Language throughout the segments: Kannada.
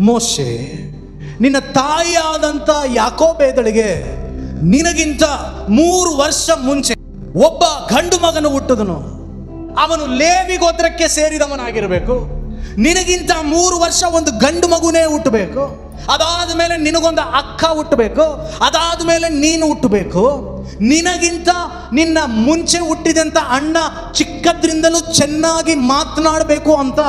ಮೋಶೆ, ನಿನ್ನ ತಾಯಿಯಾದಂಥ ಯಾಕೋಬೇದಳಿಗೆ ನಿನಗಿಂತ 3 ವರ್ಷ ಮುಂಚೆ ಒಬ್ಬ ಗಂಡು ಮಗನು ಹುಟ್ಟಿದನು. ಅವನು ಲೇವಿ ಗೋತ್ರಕ್ಕೆ ಸೇರಿದವನಾಗಿರಬೇಕು. ನಿನಗಿಂತ 3 ವರ್ಷ ಒಂದು ಗಂಡು ಮಗುನೇ ಹುಟ್ಟಬೇಕು. ಅದಾದ ಮೇಲೆ ನಿನಗೊಂದು ಅಕ್ಕ ಹುಟ್ಟಬೇಕು. ಅದಾದ ಮೇಲೆ ನೀನು ಹುಟ್ಟಬೇಕು. ನಿನಗಿಂತ ನಿನ್ನ ಮುಂಚೆ ಹುಟ್ಟಿದಂಥ ಅಣ್ಣ ಚಿಕ್ಕದ್ರಿಂದಲೂ ಚೆನ್ನಾಗಿ ಮಾತನಾಡಬೇಕು ಅಂತ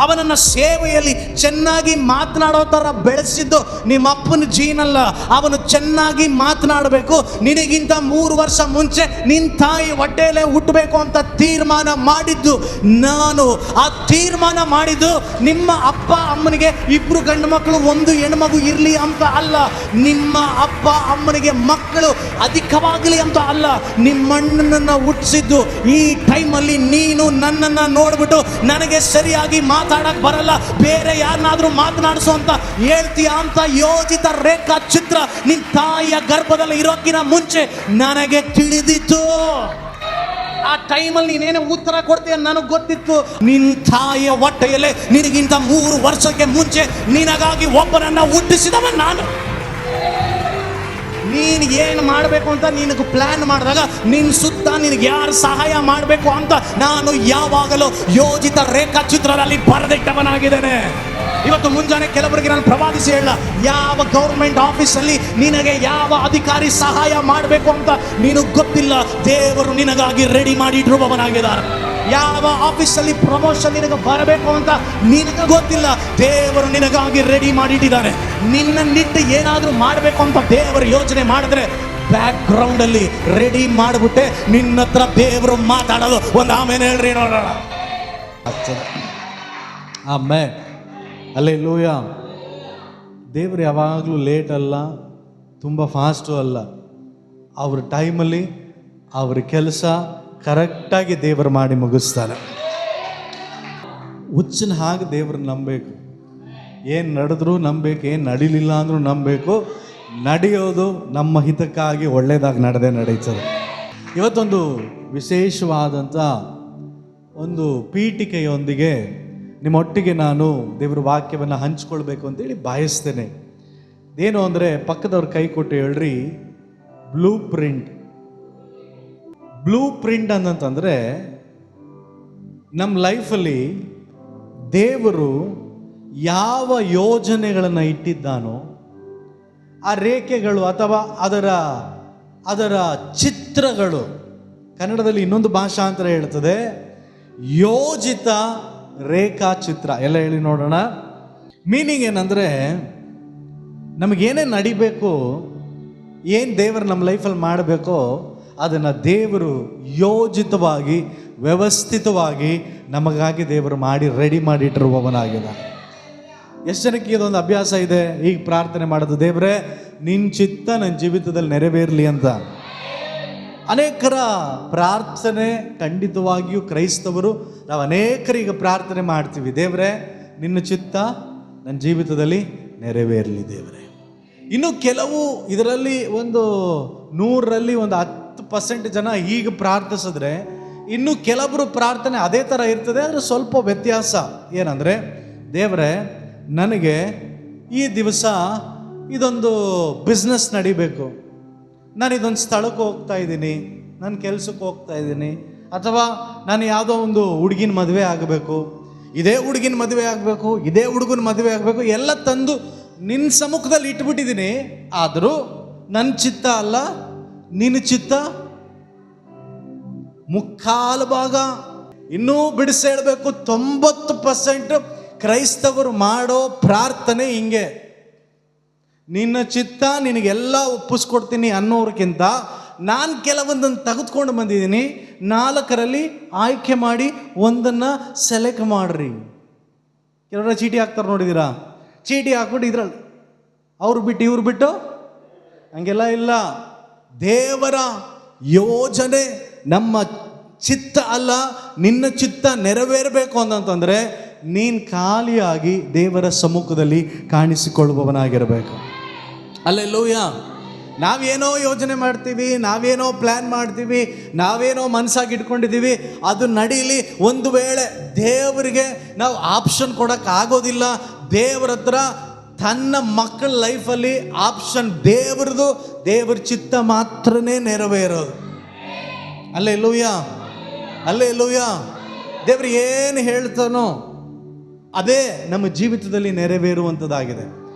ಅವನನ್ನು ಸೇವೆಯಲ್ಲಿ ಚೆನ್ನಾಗಿ ಮಾತನಾಡೋ ಥರ ಬೆಳೆಸಿದ್ದು ನಿಮ್ಮ ಅಪ್ಪನ ಜೀನಲ್ಲ. ಅವನು ಚೆನ್ನಾಗಿ ಮಾತನಾಡಬೇಕು. ನಿನಗಿಂತ 3 ವರ್ಷ ಮುಂಚೆ ನಿನ್ನ ತಾಯಿ ಹೊಟ್ಟೆಯಲ್ಲೇ ಹುಟ್ಟಬೇಕು ಅಂತ ತೀರ್ಮಾನ ಮಾಡಿದ್ದು ನಾನು. ಆ ತೀರ್ಮಾನ ಮಾಡಿದ್ದು ನಿಮ್ಮ ಅಪ್ಪ ಅಮ್ಮನಿಗೆ 2 ಗಂಡು ಮಕ್ಕಳು 1 ಹೆಣ್ಮಗು ಇರಲಿ ಅಂತ ಅಲ್ಲ. ನಿಮ್ಮ ಅಪ್ಪ ಅಮ್ಮನಿಗೆ ಮಕ್ಕಳು ಅಧಿಕವಾಗಲಿ ಅಂತ ಅಲ್ಲ. ನಿಮ್ಮಣ್ಣನನ್ನು ಹುಟ್ಟಿಸಿದ್ದು ಈ ಟೈಮಲ್ಲಿ ನೀನು ನನ್ನನ್ನು ನೋಡ್ಬಿಟ್ಟು ನನಗೆ ಸರಿಯಾಗಿ ಮಾತಾಡಕ್ ಬರಲ್ಲ, ಬೇರೆ ಯಾರನ್ನಾದ್ರೂ ಮಾತನಾಡಿಸು ಅಂತ ಹೇಳ್ತೀಯ ಅಂತ ಯೋಜಿತ ರೇಖಾ ಚಿತ್ರ ನಿನ್ನ ತಾಯಿಯ ಗರ್ಭದಲ್ಲಿ ಇರೋಕ್ಕಿಂತ ಮುಂಚೆ ನನಗೆ ತಿಳಿದಿತ್ತು. ಆ ಟೈಮಲ್ಲಿ ನೀನೇನು ಉತ್ತರ ಕೊಡ್ತೀಯ ನನಗೆ ಗೊತ್ತಿತ್ತು. ನಿನ್ನ ತಾಯಿಯ ಹೊಟ್ಟೆಯಲ್ಲೇ ನಿನಗಿಂತ 3 ವರ್ಷಕ್ಕೆ ಮುಂಚೆ ನಿನಗಾಗಿ ಒಬ್ಬನನ್ನ ಹುಟ್ಟಿಸಿದವ ನಾನು. ನೀನು ಏನು ಮಾಡಬೇಕು ಅಂತ ನಿನಗೆ ಪ್ಲ್ಯಾನ್ ಮಾಡಿದಾಗ ನಿನ್ನ ಸುತ್ತ ನಿನಗೆ ಯಾರು ಸಹಾಯ ಮಾಡಬೇಕು ಅಂತ ನಾನು ಯಾವಾಗಲೂ ಯೋಜಿತ ರೇಖಾಚಿತ್ರದಲ್ಲಿ ಬರೆದಿಟ್ಟವನಾಗಿದ್ದೇನೆ. ಇವತ್ತು ಮುಂಜಾನೆ ಕೆಲವರಿಗೆ ನಾನು ಪ್ರವಾದಿಸಿ ಹೇಳ, ಯಾವ ಗೌರ್ಮೆಂಟ್ ಆಫೀಸಲ್ಲಿ ನಿನಗೆ ಯಾವ ಅಧಿಕಾರಿ ಸಹಾಯ ಮಾಡಬೇಕು ಅಂತ ನಿನಗೆ ಗೊತ್ತಿಲ್ಲ. ದೇವರು ನಿನಗಾಗಿ ರೆಡಿ ಮಾಡಿ ಇಟ್ಟಿರುವವನಾಗಿದ್ದಾರೆ. ಯಾವ ಆಫೀಸಲ್ಲಿ ಪ್ರಮೋಷನ್ ನಿನಗೆ ಬರಬೇಕು ಅಂತ ನಿನಗೆ ಗೊತ್ತಿಲ್ಲ. ದೇವರು ನಿನಗಾಗಿ ರೆಡಿ ಮಾಡಿಟ್ಟಿದ್ದಾರೆ. ನಿನ್ನನ್ನಿಟ್ಟು ಏನಾದರೂ ಮಾಡಬೇಕು ಅಂತ ದೇವರು ಯೋಚನೆ ಮಾಡಿದ್ರೆ ಬ್ಯಾಕ್ ಗ್ರೌಂಡ್ ಅಲ್ಲಿ ರೆಡಿ ಮಾಡಿಬಿಟ್ಟೆ ನಿನ್ನ ಹತ್ರ ದೇವರು ಮಾತಾಡೋದು. ಒಂದು ಆಮೇಲೆ ಹೇಳ್ರಿ ನೋಡೋಣ. ಆಮೇಲೆ ಅಲ್ಲೆಲ್ಲೂಯ. ದೇವರು ಯಾವಾಗಲೂ ಲೇಟ್ ಅಲ್ಲ, ತುಂಬ ಫಾಸ್ಟು ಅಲ್ಲ. ಅವ್ರ ಟೈಮಲ್ಲಿ ಅವ್ರ ಕೆಲಸ ಕರೆಕ್ಟಾಗಿ ದೇವರು ಮಾಡಿ ಮುಗಿಸ್ತಾರೆ. ಹುಚ್ಚಿನ ಹಾಗೆ ದೇವ್ರನ್ನ ನಂಬಬೇಕು. ಏನು ನಡೆದ್ರೂ ನಂಬಬೇಕು, ಏನು ನಡೀಲಿಲ್ಲ ಅಂದರೂ ನಂಬಬೇಕು. ನಡೆಯೋದು ನಮ್ಮ ಹಿತಕ್ಕಾಗಿ ಒಳ್ಳೆಯದಾಗಿ ನಡೀತದೆ. ಇವತ್ತೊಂದು ವಿಶೇಷವಾದಂಥ ಒಂದು ಪೀಠಿಕೆಯೊಂದಿಗೆ ನಿಮ್ಮೊಟ್ಟಿಗೆ ನಾನು ದೇವರ ವಾಕ್ಯವನ್ನು ಹಂಚ್ಕೊಳ್ಬೇಕು ಅಂತೇಳಿ ಬಯಸ್ತೇನೆ. ಏನು ಅಂದರೆ ಪಕ್ಕದವ್ರ ಕೈ ಕೊಟ್ಟು ಹೇಳ್ರಿ, ಬ್ಲೂ ಪ್ರಿಂಟ್. ಬ್ಲೂ ಪ್ರಿಂಟ್ ಅಂತಂದರೆ ನಮ್ಮ ಲೈಫಲ್ಲಿ ದೇವರು ಯಾವ ಯೋಜನೆಗಳನ್ನು ಇಟ್ಟಿದ್ದಾನೋ ಆ ರೇಖೆಗಳು ಅಥವಾ ಅದರ ಚಿತ್ರಗಳು, ಕನ್ನಡದಲ್ಲಿ ಇನ್ನೊಂದು ಭಾಷಾಂತರ ಹೇಳ್ತದೆ ಯೋಜಿತ ರೇಖಾಚಿತ್ರ. ಎಲ್ಲ ಹೇಳಿ ನೋಡೋಣ. ಮೀನಿಂಗ್ ಏನಂದರೆ ನಮಗೇನೇ ನಡಿಬೇಕು, ಏನು ದೇವರು ನಮ್ಮ ಲೈಫಲ್ಲಿ ಮಾಡಬೇಕೋ ಅದನ್ನು ದೇವರು ಯೋಜಿತವಾಗಿ ವ್ಯವಸ್ಥಿತವಾಗಿ ನಮಗಾಗಿ ದೇವರು ಮಾಡಿ ರೆಡಿ ಮಾಡಿಟ್ಟಿರುವವನಾಗಿದೆ. ಎಷ್ಟು ಜನಕ್ಕೆ ಇದೊಂದು ಅಭ್ಯಾಸ ಇದೆ, ಈಗ ಪ್ರಾರ್ಥನೆ ಮಾಡೋದು, ದೇವರೇ ನಿನ್ನ ಚಿತ್ತ ನನ್ನ ಜೀವಿತದಲ್ಲಿ ನೆರವೇರಲಿ ಅಂತ. ಅನೇಕರ ಪ್ರಾರ್ಥನೆ ಖಂಡಿತವಾಗಿಯೂ ಕ್ರೈಸ್ತವರು ನಾವು ಅನೇಕರಿಗೆ ಪ್ರಾರ್ಥನೆ ಮಾಡ್ತೀವಿ, ದೇವರೇ ನಿನ್ನ ಚಿತ್ತ ನನ್ನ ಜೀವಿತದಲ್ಲಿ ನೆರವೇರಲಿ ದೇವರೇ. ಇನ್ನು ಕೆಲವು ಇದರಲ್ಲಿ ಒಂದು 100ರಲ್ಲಿ ಒಂದು 10% ಜನ ಹೀಗೆ ಪ್ರಾರ್ಥಿಸಿದ್ರೆ, ಇನ್ನು ಕೆಲವರು ಪ್ರಾರ್ಥನೆ ಅದೇ ಥರ ಇರ್ತದೆ, ಆದರೆ ಸ್ವಲ್ಪ ವ್ಯತ್ಯಾಸ. ಏನಂದರೆ, ದೇವರೇ ನನಗೆ ಈ ದಿವಸ ಇದೊಂದು ಬಿಸ್ನೆಸ್ ನಡಿಬೇಕು, ನಾನು ಇದೊಂದು ಸ್ಥಳಕ್ಕೆ ಹೋಗ್ತಾ ಇದ್ದೀನಿ, ನನ್ನ ಕೆಲಸಕ್ಕೆ ಹೋಗ್ತಾ ಇದ್ದೀನಿ, ಅಥವಾ ನಾನು ಯಾವುದೋ ಒಂದು ಹುಡುಗಿನ ಮದುವೆ ಆಗಬೇಕು, ಇದೇ ಹುಡುಗಿನ ಮದುವೆ ಆಗಬೇಕು, ಇದೇ ಹುಡುಗನ ಮದುವೆ ಆಗಬೇಕು, ಎಲ್ಲ ತಂದು ನಿನ್ನ ಸಮ್ಮುಖದಲ್ಲಿ ಇಟ್ಬಿಟ್ಟಿದ್ದೀನಿ. ಆದರೂ ನನ್ನ ಚಿತ್ತ ಅಲ್ಲ, ನಿನ್ನ ಚಿತ್ತ. ಮುಕ್ಕಾಲು ಭಾಗ ಇನ್ನೂ ಬಿಡಿಸಿ ಹೇಳಬೇಕು, 90% ಕ್ರೈಸ್ತವರು ಮಾಡೋ ಪ್ರಾರ್ಥನೆ ಹಿಂಗೆ, ನಿನ್ನ ಚಿತ್ತ ನಿನಗೆಲ್ಲ ಒಪ್ಪಿಸ್ಕೊಡ್ತೀನಿ ಅನ್ನೋರ್ಕಿಂತ ನಾನು ಕೆಲವೊಂದನ್ನು ತೆಗೆದುಕೊಂಡು ಬಂದಿದ್ದೀನಿ, 4ರಲ್ಲಿ ಆಯ್ಕೆ ಮಾಡಿ ಒಂದನ್ನು ಸೆಲೆಕ್ಟ್ ಮಾಡ್ರಿ. ಕೆಲವರ ಚೀಟಿ ಹಾಕ್ತಾರೆ ನೋಡಿದ್ದೀರಾ, ಚೀಟಿ ಹಾಕ್ಬಿಟ್ಟು ಇದ್ರಲ್ಲಿ ಅವ್ರು ಬಿಟ್ಟು ಇವ್ರು ಬಿಟ್ಟು ಹಂಗೆಲ್ಲ ಇಲ್ಲ. ದೇವರ ಯೋಜನೆ ನಮ್ಮ ಚಿತ್ತ ಅಲ್ಲ, ನಿನ್ನ ಚಿತ್ತ ನೆರವೇರಬೇಕು ಅಂತಂತಂದರೆ ನೀನು ಖಾಲಿಯಾಗಿ ದೇವರ ಸಮ್ಮುಖದಲ್ಲಿ ಕಾಣಿಸಿಕೊಳ್ಳುವವನಾಗಿರಬೇಕು. ಅಲ್ಲೆಲ್ಲೂಯ. ನಾವೇನೋ ಯೋಜನೆ ಮಾಡ್ತೀವಿ, ನಾವೇನೋ ಪ್ಲ್ಯಾನ್ ಮಾಡ್ತೀವಿ, ನಾವೇನೋ ಮನಸ್ಸಾಗಿ ಇಟ್ಕೊಂಡಿದ್ದೀವಿ, ಅದು ನಡೀಲಿ. ಒಂದು ವೇಳೆ ದೇವರಿಗೆ ನಾವು ಆಪ್ಷನ್ ಕೊಡೋಕ್ಕಾಗೋದಿಲ್ಲ, ದೇವರ ಹತ್ರ ತನ್ನ ಮಕ್ಕಳ ಲೈಫಲ್ಲಿ ಆಪ್ಷನ್ ದೇವ್ರದು, ದೇವ್ರ ಚಿತ್ತ ಮಾತ್ರನೇ ನೆರವೇರೋದು. ಅಲ್ಲೇಲೂಯ. ದೇವ್ರು ಏನು ಹೇಳ್ತಾನೋ ಅದೇ ನಮ್ಮ ಜೀವಿತದಲ್ಲಿ ನೆರವೇರುವಂಥದ್ದಾಗಿದೆ.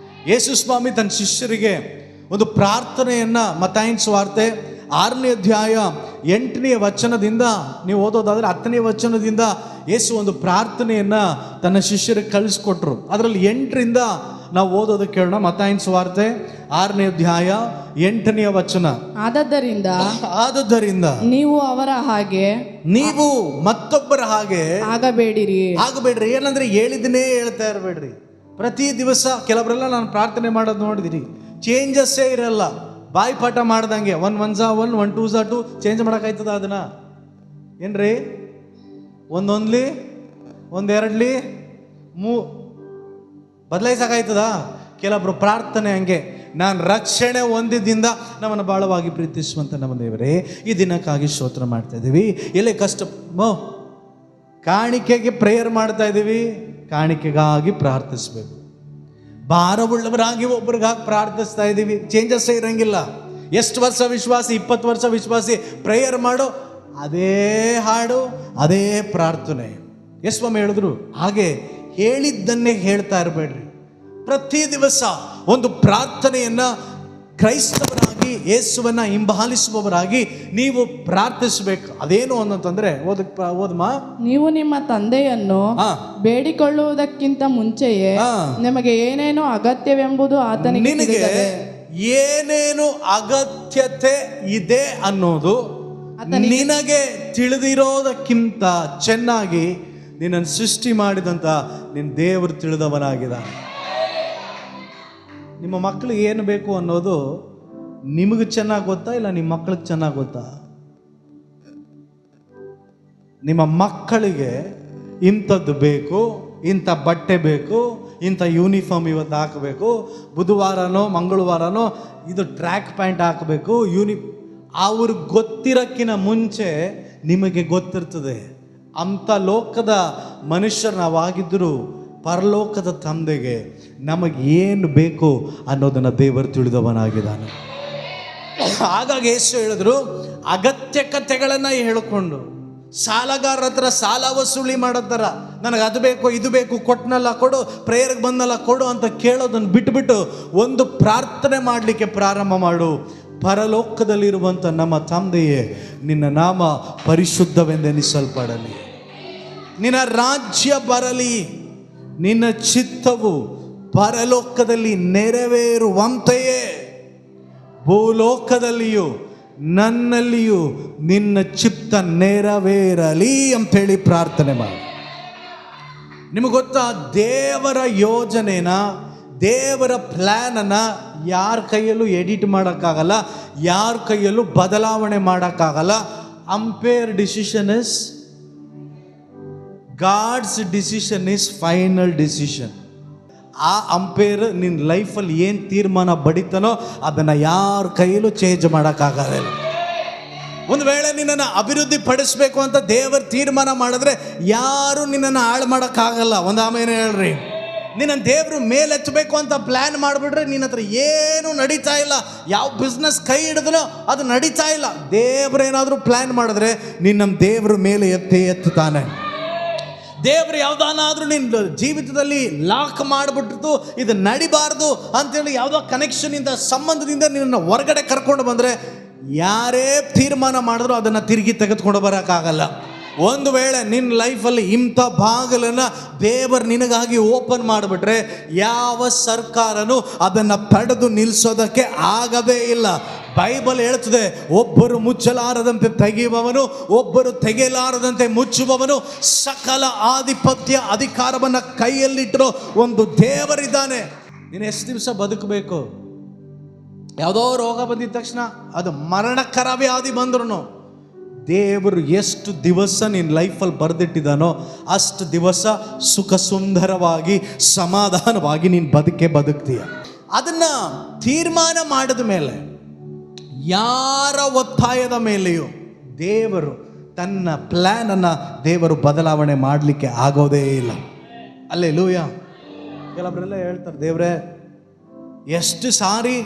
ಯೇಸು ಸ್ವಾಮಿ ತನ್ನ ಶಿಷ್ಯರಿಗೆ ಒಂದು ಪ್ರಾರ್ಥನೆಯನ್ನು ಮತ್ತಾಯನ ಸುವಾರ್ತೆ 6ನೇ ಅಧ್ಯಾಯ 8ನೇ ವಚನದಿಂದ ನೀವು ಓದೋದಾದರೆ 10ನೇ ವಚನದಿಂದ ಯೇಸು ಒಂದು ಪ್ರಾರ್ಥನೆಯನ್ನು ತನ್ನ ಶಿಷ್ಯರಿಗೆ ಕಳಿಸ್ಕೊಟ್ರು. ಅದರಲ್ಲಿ 8ರಿಂದ ನಾವು ಓದೋದಕ್ಕೆ ಕೇಳೋಣ. ಮತ್ತಾಯನ ಸುವಾರ್ತೆ 6ನೇ ಅಧ್ಯಾಯ 8ನೇ ವಚನ. ಆದದ್ದರಿಂದ ನೀವು ಅವರ ಹಾಗೆ, ನೀವು ಮತ್ತೊಬ್ಬರ ಹಾಗೆ ಆಗಬೇಡಿರಿ. ಏನಂದ್ರೆ ಹೇಳಿದನ್ನೇ ಹೇಳ್ತಾ ಇರಬೇಡ್ರಿ. ಪ್ರತಿ ದಿವಸ ಕೆಲವರೆಲ್ಲ ನಾನು ಪ್ರಾರ್ಥನೆ ಮಾಡೋದು ನೋಡಿದಿರಿ, ಚೇಂಜಸ್ಸೇ ಇರಲ್ಲ. ಬಾಯಿ ಪಾಠ ಮಾಡ್ದಂಗೆ 1 1 1 1 2 2 ಚೇಂಜ್ ಮಾಡೋಕ್ಕಾಯ್ತದ? ಅದನ್ನ ಏನ್ರಿ ಒಂದೊಂದ್ಲಿ 1 2ಲಿ ಬದಲಾಯಿಸೋಕ್ಕಾಯ್ತದ? ಕೆಲವೊಬ್ರು ಪ್ರಾರ್ಥನೆ ಹಂಗೆ. ನಾನು ರಕ್ಷಣೆ ಹೊಂದಿದ್ದರಿಂದ ನಮ್ಮನ್ನು ಬಾಳವಾಗಿ ಪ್ರೀತಿಸುವಂಥ ನಮ್ಮ ದೇವರೇ, ಈ ದಿನಕ್ಕಾಗಿ ಸ್ತೋತ್ರ ಮಾಡ್ತಾ ಇದ್ದೀವಿ. ಎಲ್ಲೇ ಕಷ್ಟ ಕಾಣಿಕೆಗೆ ಪ್ರೇಯರ್ ಮಾಡ್ತಾ ಇದ್ದೀವಿ, ಕಾಣಿಕೆಗಾಗಿ ಪ್ರಾರ್ಥಿಸ್ಬೇಕು. ಭಾರವುಳ್ಳವರಾಗಿ ಒಬ್ರಿಗಾಗಿ ಪ್ರಾರ್ಥಿಸ್ತಾ ಇದ್ದೀವಿ, ಚೇಂಜಸ್ಸೇ ಇರಂಗಿಲ್ಲ. ಎಷ್ಟು ವರ್ಷ ವಿಶ್ವಾಸಿ, 20 ವರ್ಷ ವಿಶ್ವಾಸಿ, ಪ್ರೇಯರ್ ಮಾಡೋ ಅದೇ ಹಾಡು, ಅದೇ ಪ್ರಾರ್ಥನೆ. ಯೇಸುಸ್ವಾಮಿ ಹೇಳಿದ್ರು ಹಾಗೆ ಹೇಳಿದ್ದನ್ನೇ ಹೇಳ್ತಾ ಇರಬೇಡ್ರಿ. ಪ್ರತಿ ದಿವಸ ಒಂದು ಪ್ರಾರ್ಥನೆಯನ್ನ ಕ್ರೈಸ್ತವರಾಗಿ ಯೇಸುವನ್ನ ಹಿಂಬಾಲಿಸುವವರಾಗಿ ನೀವು ಪ್ರಾರ್ಥಿಸಬೇಕು. ಅದೇನು ಅಂತಂದ್ರೆ ಓದಮ್ಮ, ನೀವು ನಿಮ್ಮ ತಂದೆಯನ್ನು ಬೇಡಿಕೊಳ್ಳುವುದಕ್ಕಿಂತ ಮುಂಚೆಯೇ ನಿಮಗೆ ಏನೇನು ಅಗತ್ಯವೆಂಬುದು ಆತನಿಗೆ, ನಿನಗೆ ಏನೇನು ಅಗತ್ಯತೆ ಇದೆ ಅನ್ನೋದು ನಿನಗೆ ತಿಳಿದಿರೋದಕ್ಕಿಂತ ಚೆನ್ನಾಗಿ ನಿನ್ನನ್ನು ಸೃಷ್ಟಿ ಮಾಡಿದಂತ ನಿನ್ನ ದೇವರು ತಿಳಿದವನಾಗಿದ್ದಾನೆ. ನಿಮ್ಮ ಮಕ್ಕಳಿಗೆ ಏನು ಬೇಕು ಅನ್ನೋದು ನಿಮಗೆ ಚೆನ್ನಾಗಿ ಗೊತ್ತಾ, ಇಲ್ಲ ನಿಮ್ಮ ಮಕ್ಕಳಿಗೆ ಚೆನ್ನಾಗಿ ಗೊತ್ತಾ? ನಿಮ್ಮ ಮಕ್ಕಳಿಗೆ ಇಂಥದ್ದು ಬೇಕು, ಇಂಥ ಬಟ್ಟೆ ಬೇಕು, ಇಂಥ ಯೂನಿಫಾರ್ಮ್ ಇವತ್ತು ಹಾಕಬೇಕು, ಬುಧವಾರನೋ ಮಂಗಳವಾರನೋ ಇದು ಟ್ರ್ಯಾಕ್ ಪ್ಯಾಂಟ್ ಹಾಕಬೇಕು, ಅವ್ರಿಗೆ ಗೊತ್ತಿರೋಕ್ಕಿಂತ ಮುಂಚೆ ನಿಮಗೆ ಗೊತ್ತಿರ್ತದೆ. ಅಂಥ ಲೋಕದ ಮನುಷ್ಯರು ನಾವಾಗಿದ್ದರೂ ಪರಲೋಕದ ತಂದೆಗೆ ನಮಗೆ ಏನು ಬೇಕು ಅನ್ನೋದನ್ನು ದೇವರು ತಿಳಿದವನಾಗಿದ್ದಾನೆ. ಹಾಗಾಗಿ ಯೇಸು ಹೇಳಿದ್ರು, ಅಗತ್ಯಕತೆಗಳನ್ನು ಹೇಳಿಕೊಂಡು ಸಾಲಗಾರರ ಹತ್ರ ಸಾಲ ವಸೂಲಿ ಮಾಡೋ ಥರ ನನಗೆ ಅದು ಬೇಕು ಇದು ಬೇಕು, ಕೊಟ್ಟನಲ್ಲ ಕೊಡು, ಪ್ರೇಯರ್ಗೆ ಬಂದಲ್ಲ ಕೊಡು ಅಂತ ಕೇಳೋದನ್ನು ಬಿಟ್ಟುಬಿಟ್ಟು ಒಂದು ಪ್ರಾರ್ಥನೆ ಮಾಡಲಿಕ್ಕೆ ಪ್ರಾರಂಭ ಮಾಡು. ಪರಲೋಕದಲ್ಲಿರುವಂಥ ನಮ್ಮ ತಂದೆಯೇ, ನಿನ್ನ ನಾಮ ಪರಿಶುದ್ಧವೆಂದೆನಿಸಲ್ಪಡಲಿ, ನಿನ್ನ ರಾಜ್ಯ ಬರಲಿ, ನಿನ್ನ ಚಿತ್ತವು ಪರಲೋಕದಲ್ಲಿ ನೆರವೇರುವಂತೆಯೇ ಭೂಲೋಕದಲ್ಲಿಯೂ ನನ್ನಲ್ಲಿಯೂ ನಿನ್ನ ಚಿತ್ತ ನೆರವೇರಲಿ ಅಂತೇಳಿ ಪ್ರಾರ್ಥನೆ ಮಾಡಿ. ನಿಮಗೆ ಗೊತ್ತಾ, ದೇವರ ಯೋಜನೆನ, ದೇವರ ಪ್ಲ್ಯಾನನ್ನು ಯಾರ ಕೈಯಲ್ಲೂ ಎಡಿಟ್ ಮಾಡೋಕ್ಕಾಗಲ್ಲ, ಯಾರ ಕೈಯಲ್ಲೂ ಬದಲಾವಣೆ ಮಾಡೋಕ್ಕಾಗಲ್ಲ. Umpire decision is god's decision is final decision. ಆ ಅಂಪೇರ್ ನಿನ್ನ ಲೈಫಲ್ಲಿ ಏನು ತೀರ್ಮಾನ ಬಡಿತಾನೋ ಅದನ್ನು ಯಾರ ಕೈಯಲ್ಲೂ ಚೇಂಜ್ ಮಾಡೋಕ್ಕಾಗಲ್ಲ. ಒಂದು ವೇಳೆ ನಿನ್ನನ್ನು ಅಭಿವೃದ್ಧಿ ಪಡಿಸ್ಬೇಕು ಅಂತ ದೇವರು ತೀರ್ಮಾನ ಮಾಡಿದ್ರೆ ಯಾರು ನಿನ್ನನ್ನು ಹಾಳು ಮಾಡೋಕ್ಕಾಗಲ್ಲ. ಒಂದು ಆಮೇಲೆ ಹೇಳ್ರಿ, ನಿನ್ನ ದೇವರು ಮೇಲೆತ್ತಬೇಕು ಅಂತ ಪ್ಲ್ಯಾನ್ ಮಾಡಿಬಿಟ್ರೆ ನಿನ್ನ ಹತ್ರ ಏನೂ ನಡೀತಾ ಇಲ್ಲ. ಯಾವ ಬಿಸ್ನೆಸ್ ಕೈ ಹಿಡಿದ್ರೂ ಅದು ನಡೀತಾ ಇಲ್ಲ. ದೇವರೇನಾದರೂ ಪ್ಲ್ಯಾನ್ ಮಾಡಿದ್ರೆ ನಿನ್ನ ದೇವ್ರ ಮೇಲೆ ಎತ್ತುತ್ತಾನೆ. ದೇವರು ಯಾವುದಾದ್ರೂ ನಿನ್ನ ಜೀವಿತದಲ್ಲಿ ಲಾಕ್ ಮಾಡಿಬಿಟ್ಟು ಇದು ನಡಿಬಾರ್ದು ಅಂತೇಳಿ ಯಾವುದೋ ಕನೆಕ್ಷನಿಂದ, ಸಂಬಂಧದಿಂದ ನಿನ್ನನ್ನು ಹೊರಗಡೆ ಕರ್ಕೊಂಡು ಬಂದರೆ ಯಾರೇ ತೀರ್ಮಾನ ಮಾಡಿದ್ರು ಅದನ್ನು ತಿರುಗಿ ತೆಗೆದುಕೊಂಡು ಬರೋಕ್ಕಾಗಲ್ಲ. ಒಂದು ವೇಳೆ ನಿನ್ನ ಲೈಫಲ್ಲಿ ಇಂಥ ಬಾಗಿಲನ್ನು ದೇವರು ನಿನಗಾಗಿ ಓಪನ್ ಮಾಡಿಬಿಟ್ರೆ ಯಾವ ಸರ್ಕಾರನೂ ಅದನ್ನು ತಡೆದು ನಿಲ್ಲಿಸೋದಕ್ಕೆ ಆಗದೇ ಇಲ್ಲ. ಬೈಬಲ್ ಹೇಳ್ತದೆ, ಒಬ್ಬರು ಮುಚ್ಚಲಾರದಂತೆ ತೆಗೆಯುವವನು, ಒಬ್ಬರು ತೆಗೆಯಲಾರದಂತೆ ಮುಚ್ಚುವವನು, ಸಕಲ ಆಧಿಪತ್ಯ ಅಧಿಕಾರವನ್ನು ಕೈಯಲ್ಲಿಟ್ಟಿರೋ ಒಂದು ದೇವರಿದ್ದಾನೆ. ನೀನು ಎಷ್ಟು ದಿವಸ ಬದುಕಬೇಕು? ಯಾವುದೋ ರೋಗ ಬಂದಿದ ತಕ್ಷಣ ಅದು ಮರಣಕರ ವ್ಯಾಧಿ ಬಂದ್ರು ದೇವರು ಎಷ್ಟು ದಿವಸ ನಿನ್ನ ಲೈಫಲ್ಲಿ ಬರೆದಿಟ್ಟಿದ್ದಾನೋ ಅಷ್ಟು ದಿವಸ ಸುಖ ಸುಂದರವಾಗಿ ಸಮಾಧಾನವಾಗಿ ನೀನು ಬದುಕ್ತೀಯ. ಅದನ್ನು ತೀರ್ಮಾನ ಮಾಡಿದ ಮೇಲೆ ಯಾರ ಒತ್ತಾಯದ ಮೇಲೆಯೂ ದೇವರು ತನ್ನ ಪ್ಲ್ಯಾನನ್ನು ದೇವರು ಬದಲಾವಣೆ ಮಾಡಲಿಕ್ಕೆ ಆಗೋದೇ ಇಲ್ಲ. ಅಲ್ಲೇಲೂಯಾ. ಕೆಲವರೆಲ್ಲ ಹೇಳ್ತಾರೆ, ದೇವರೇ ಎಷ್ಟು ಸಾರಿ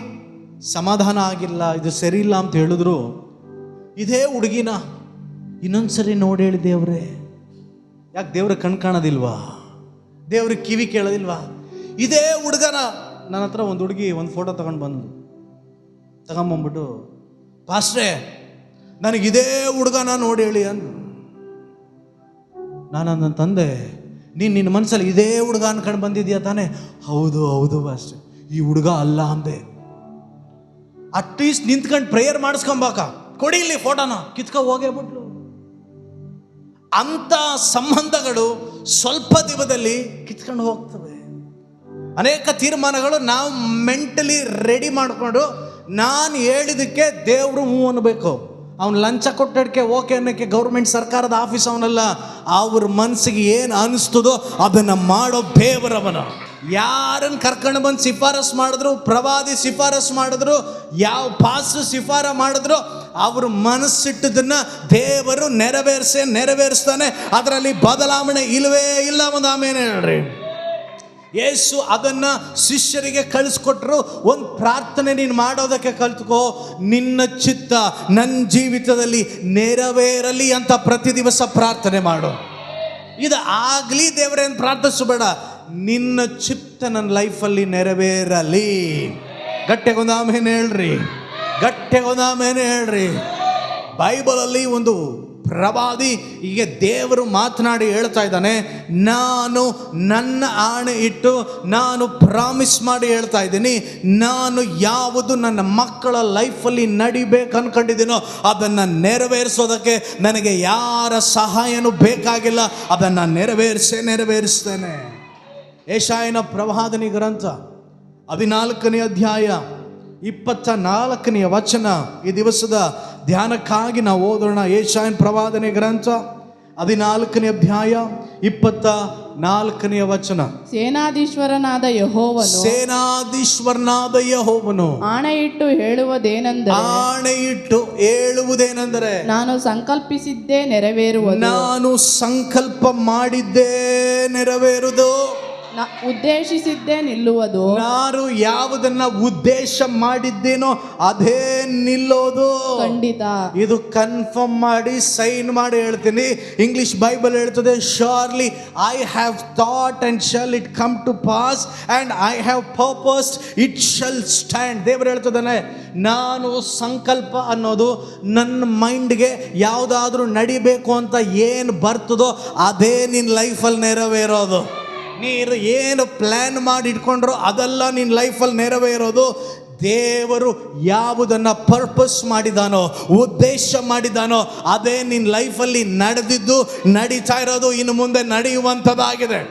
ಸಮಾಧಾನ ಆಗಿಲ್ಲ, ಇದು ಸರಿ ಇಲ್ಲ ಅಂತ ಹೇಳಿದ್ರು, ಇದೇ ಹುಡುಗಿನ ಇನ್ನೊಂದ್ಸರಿ ನೋಡಿ ಹೇಳಿ ದೇವ್ರೆ. ಯಾಕೆ ದೇವ್ರ ಕಣ್ ಕಾಣೋದಿಲ್ವಾ? ದೇವ್ರಿಗೆ ಕಿವಿ ಕೇಳೋದಿಲ್ವಾ? ಇದೇ ಹುಡುಗನ ನನ್ನ ಹತ್ರ ಒಂದು ಹುಡುಗಿ ಒಂದು ಫೋಟೋ ತಗೊಂಬಂದ್ಬಿಟ್ಟು, ಪಾಸ್ಟ್ರೇ ನನಗಿದೇ ಹುಡುಗನ ನೋಡಿ ಹೇಳಿ ಅಂದು. ನಾನು ನನ್ನ ತಂದೆ, ನೀನು ನಿನ್ನ ಮನಸ್ಸಲ್ಲಿ ಇದೇ ಹುಡುಗ ಅನ್ಕೊಂಡು ಬಂದಿದ್ಯಾ ತಾನೆ? ಹೌದು ಹೌದು ಪಾಸ್ಟ್ರೇ, ಈ ಹುಡುಗ ಅಲ್ಲ ಅಂದೆ. ಅಟ್ಲೀಸ್ಟ್ ನಿಂತ್ಕೊಂಡು ಪ್ರೇಯರ್ ಮಾಡಿಸ್ಕೊಂಬಾಕ, ಕೊಡಿ ಇಲ್ಲಿ ಫೋಟೋನ, ಹೋಗೇ ಬಿಟ್ಲು. ಅಂಥ ಸಂಬಂಧಗಳು ಸ್ವಲ್ಪ ದಿನದಲ್ಲಿ ಕಿತ್ಕೊಂಡು ಹೋಗ್ತವೆ. ಅನೇಕ ತೀರ್ಮಾನಗಳು ನಾವು ಮೆಂಟಲಿ ರೆಡಿ ಮಾಡಿಕೊಂಡು ನಾನು ಹೇಳಿದಕ್ಕೆ ದೇವರು ಹ್ಞೂ ಅನ್ನಬೇಕು. ಅವ್ನು ಲಂಚ ಕೊಟ್ಟಕ್ಕೆ ಓಕೆ ಅನ್ನೋಕ್ಕೆ ಗೌರ್ಮೆಂಟ್ ಸರ್ಕಾರದ ಆಫೀಸ್ ಅವನಲ್ಲ. ಅವ್ರ ಮನಸ್ಸಿಗೆ ಏನು ಅನಿಸ್ತದೋ ಅದನ್ನು ಮಾಡೋ ದೇವರವನ. ಯಾರನ್ನು ಕರ್ಕೊಂಡು ಬಂದು ಶಿಫಾರಸ್ ಮಾಡಿದ್ರು, ಪ್ರವಾದಿ ಶಿಫಾರಸ್ ಮಾಡಿದ್ರು, ಯಾವ ಪಾಸ್ಟರ್ ಶಿಫಾರ ಮಾಡಿದ್ರು, ಅವ್ರ ಮನಸ್ಸಿಟ್ಟದನ್ನ ದೇವರು ನೆರವೇರಿಸ್ತಾನೆ. ಅದರಲ್ಲಿ ಬದಲಾವಣೆ ಇಲ್ಲವೇ ಇಲ್ಲ. ಒಂದು ಆಮೇಲೆ ಹೇಳ್ರಿ. ಯೇಸು ಅದನ್ನ ಶಿಷ್ಯರಿಗೆ ಕಳಿಸ್ಕೊಟ್ರು. ಒಂದು ಪ್ರಾರ್ಥನೆ ನೀನು ಮಾಡೋದಕ್ಕೆ ಕಲ್ತ್ಕೋ. ನಿನ್ನ ಚಿತ್ತ ನನ್ನ ಜೀವಿತದಲ್ಲಿ ನೆರವೇರಲಿ ಅಂತ ಪ್ರತಿ ದಿವಸ ಪ್ರಾರ್ಥನೆ ಮಾಡು. ಇದು ಆಗಲಿ ದೇವರೇನು ಪ್ರಾರ್ಥಿಸಬೇಡ, ನಿನ್ನ ಚಿತ್ತ ನನ್ನ ಲೈಫಲ್ಲಿ ನೆರವೇರಲಿ. ಗಟ್ಟಿಗೊಂದು ಆಮೇಲೆ ಹೇಳ್ರಿ, ಗಟ್ಟಿಗೊಂದು ಆಮೇಲೆ ಹೇಳ್ರಿ. ಬೈಬಲಲ್ಲಿ ಒಂದು ಪ್ರವಾದಿ ಹೀಗೆ ದೇವರು ಮಾತನಾಡಿ ಹೇಳ್ತಾ ಇದ್ದಾನೆ, ನಾನು ನನ್ನ ಆಣೆ ಇಟ್ಟು ನಾನು ಪ್ರಾಮಿಸ್ ಮಾಡಿ ಹೇಳ್ತಾ ಇದ್ದೀನಿ, ನಾನು ಯಾವುದು ನನ್ನ ಮಕ್ಕಳ ಲೈಫಲ್ಲಿ ನಡಿಬೇಕು ಅನ್ಕೊಂಡಿದ್ದೀನೋ ಅದನ್ನು ನೆರವೇರಿಸೋದಕ್ಕೆ ನನಗೆ ಯಾರ ಸಹಾಯನೂ ಬೇಕಾಗಿಲ್ಲ. ಅದನ್ನು ನೆರವೇರಿಸ್ತೇನೆ. ಯೆಶಾಯನ ಪ್ರವಾದನೆ ಗ್ರಂಥ 14ನೇ ಅಧ್ಯಾಯ 24ನೇ ವಚನ ಈ ದಿವಸದ ಧ್ಯಾನಕ್ಕಾಗಿ ನಾವು ಓದೋಣ. ಯೆಶಾಯನ ಪ್ರವಾದನೆ ಗ್ರಂಥ 14ನೇ ಅಧ್ಯಾಯ 24ನೇ ವಚನ. ಸೇನಾಧೀಶ್ವರನಾದ ಯೆಹೋವನು ಆಣೆಯಿಟ್ಟು ಹೇಳುವುದೇನೆಂದರೆ, ನಾನು ಸಂಕಲ್ಪಿಸಿದ್ದೇ ನೆರವೇರುವುದು, ನಾನು ಸಂಕಲ್ಪ ಮಾಡಿದ್ದೇ ನೆರವೇರುವುದು, ಉದ್ದೇಶಿಸಿದ್ದೇ ನಿಲ್ಲುವುದು. ನಾನು ಯಾವುದನ್ನ ಉದ್ದೇಶ ಮಾಡಿದ್ದೇನೋ ಅದೇ ನಿಲ್ಲೋದು ಖಂಡಿತ. ಇದು ಕನ್ಫರ್ಮ್ ಮಾಡಿ ಸೈನ್ ಮಾಡಿ ಹೇಳ್ತೀನಿ. ಇಂಗ್ಲಿಷ್ ಬೈಬಲ್ ಹೇಳ್ತದೆ, surely I have thought and shall it come to pass and I have purposed it shall stand. ದೇವರು ಹೇಳ್ತದಾನೆ, ನಾನು ಸಂಕಲ್ಪ ಅನ್ನೋದು ನನ್ನ ಮೈಂಡ್ಗೆ ಯಾವುದಾದ್ರೂ ನಡಿಬೇಕು ಅಂತ ಏನು ಬರ್ತದೋ ಅದೇ ನಿನ್ನ ಲೈಫಲ್ಲಿ ನೆರವೇರೋದು. ನೀರು ಏನು ಪ್ಲ್ಯಾನ್ ಮಾಡಿ ಇಟ್ಕೊಂಡ್ರೋ ಅದೆಲ್ಲ ನಿನ್ನ ಲೈಫಲ್ಲಿ ನೆರವೇರೋದು. ದೇವರು ಯಾವುದನ್ನು ಪರ್ಪಸ್ ಮಾಡಿದಾನೋ, ಉದ್ದೇಶ ಮಾಡಿದಾನೋ ಅದೇ ನಿನ್ನ ಲೈಫಲ್ಲಿ ನಡೆದಿದ್ದು, ನಡೀತಾ ಇರೋದು, ಇನ್ನು ಮುಂದೆ ನಡೆಯುವಂಥದ್ದಾಗಿದೆ.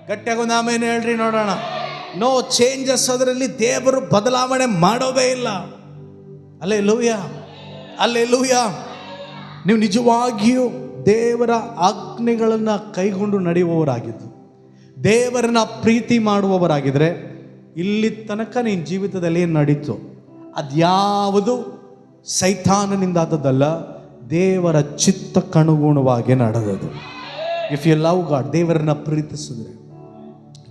ಗಟ್ಟಿಯಾಗೊಂದು ಆಮೇಲೆ ಹೇಳ್ರಿ ನೋಡೋಣ. No changes. ಅದರಲ್ಲಿ ದೇವರು ಬದಲಾವಣೆ ಮಾಡೋದೇ ಇಲ್ಲ. ಅಲ್ಲೇಲೂಯಾ. ನೀವು ನಿಜವಾಗಿಯೂ ದೇವರ ಆಜ್ಞೆಗಳನ್ನು ಕೈಗೊಂಡು ನಡೆಯುವವರಾಗಿದ್ದು, ದೇವರನ್ನ ಪ್ರೀತಿ ಮಾಡುವವರಾಗಿದ್ದರೆ, ಇಲ್ಲಿ ತನಕ ನಿನ್ನ ಜೀವಿತದಲ್ಲಿ ಏನು ನಡೀತು ಅದ್ಯಾವುದು ಸೈತಾನನಿಂದಾದದ್ದಲ್ಲ, ದೇವರ ಚಿತ್ತಕ್ಕನುಗುಣವಾಗಿ ನಡೆದದು. ಇಫ್ ಯು ಲವ್ ಗಾಡ್, ದೇವರನ್ನ ಪ್ರೀತಿಸಿದ್ರೆ.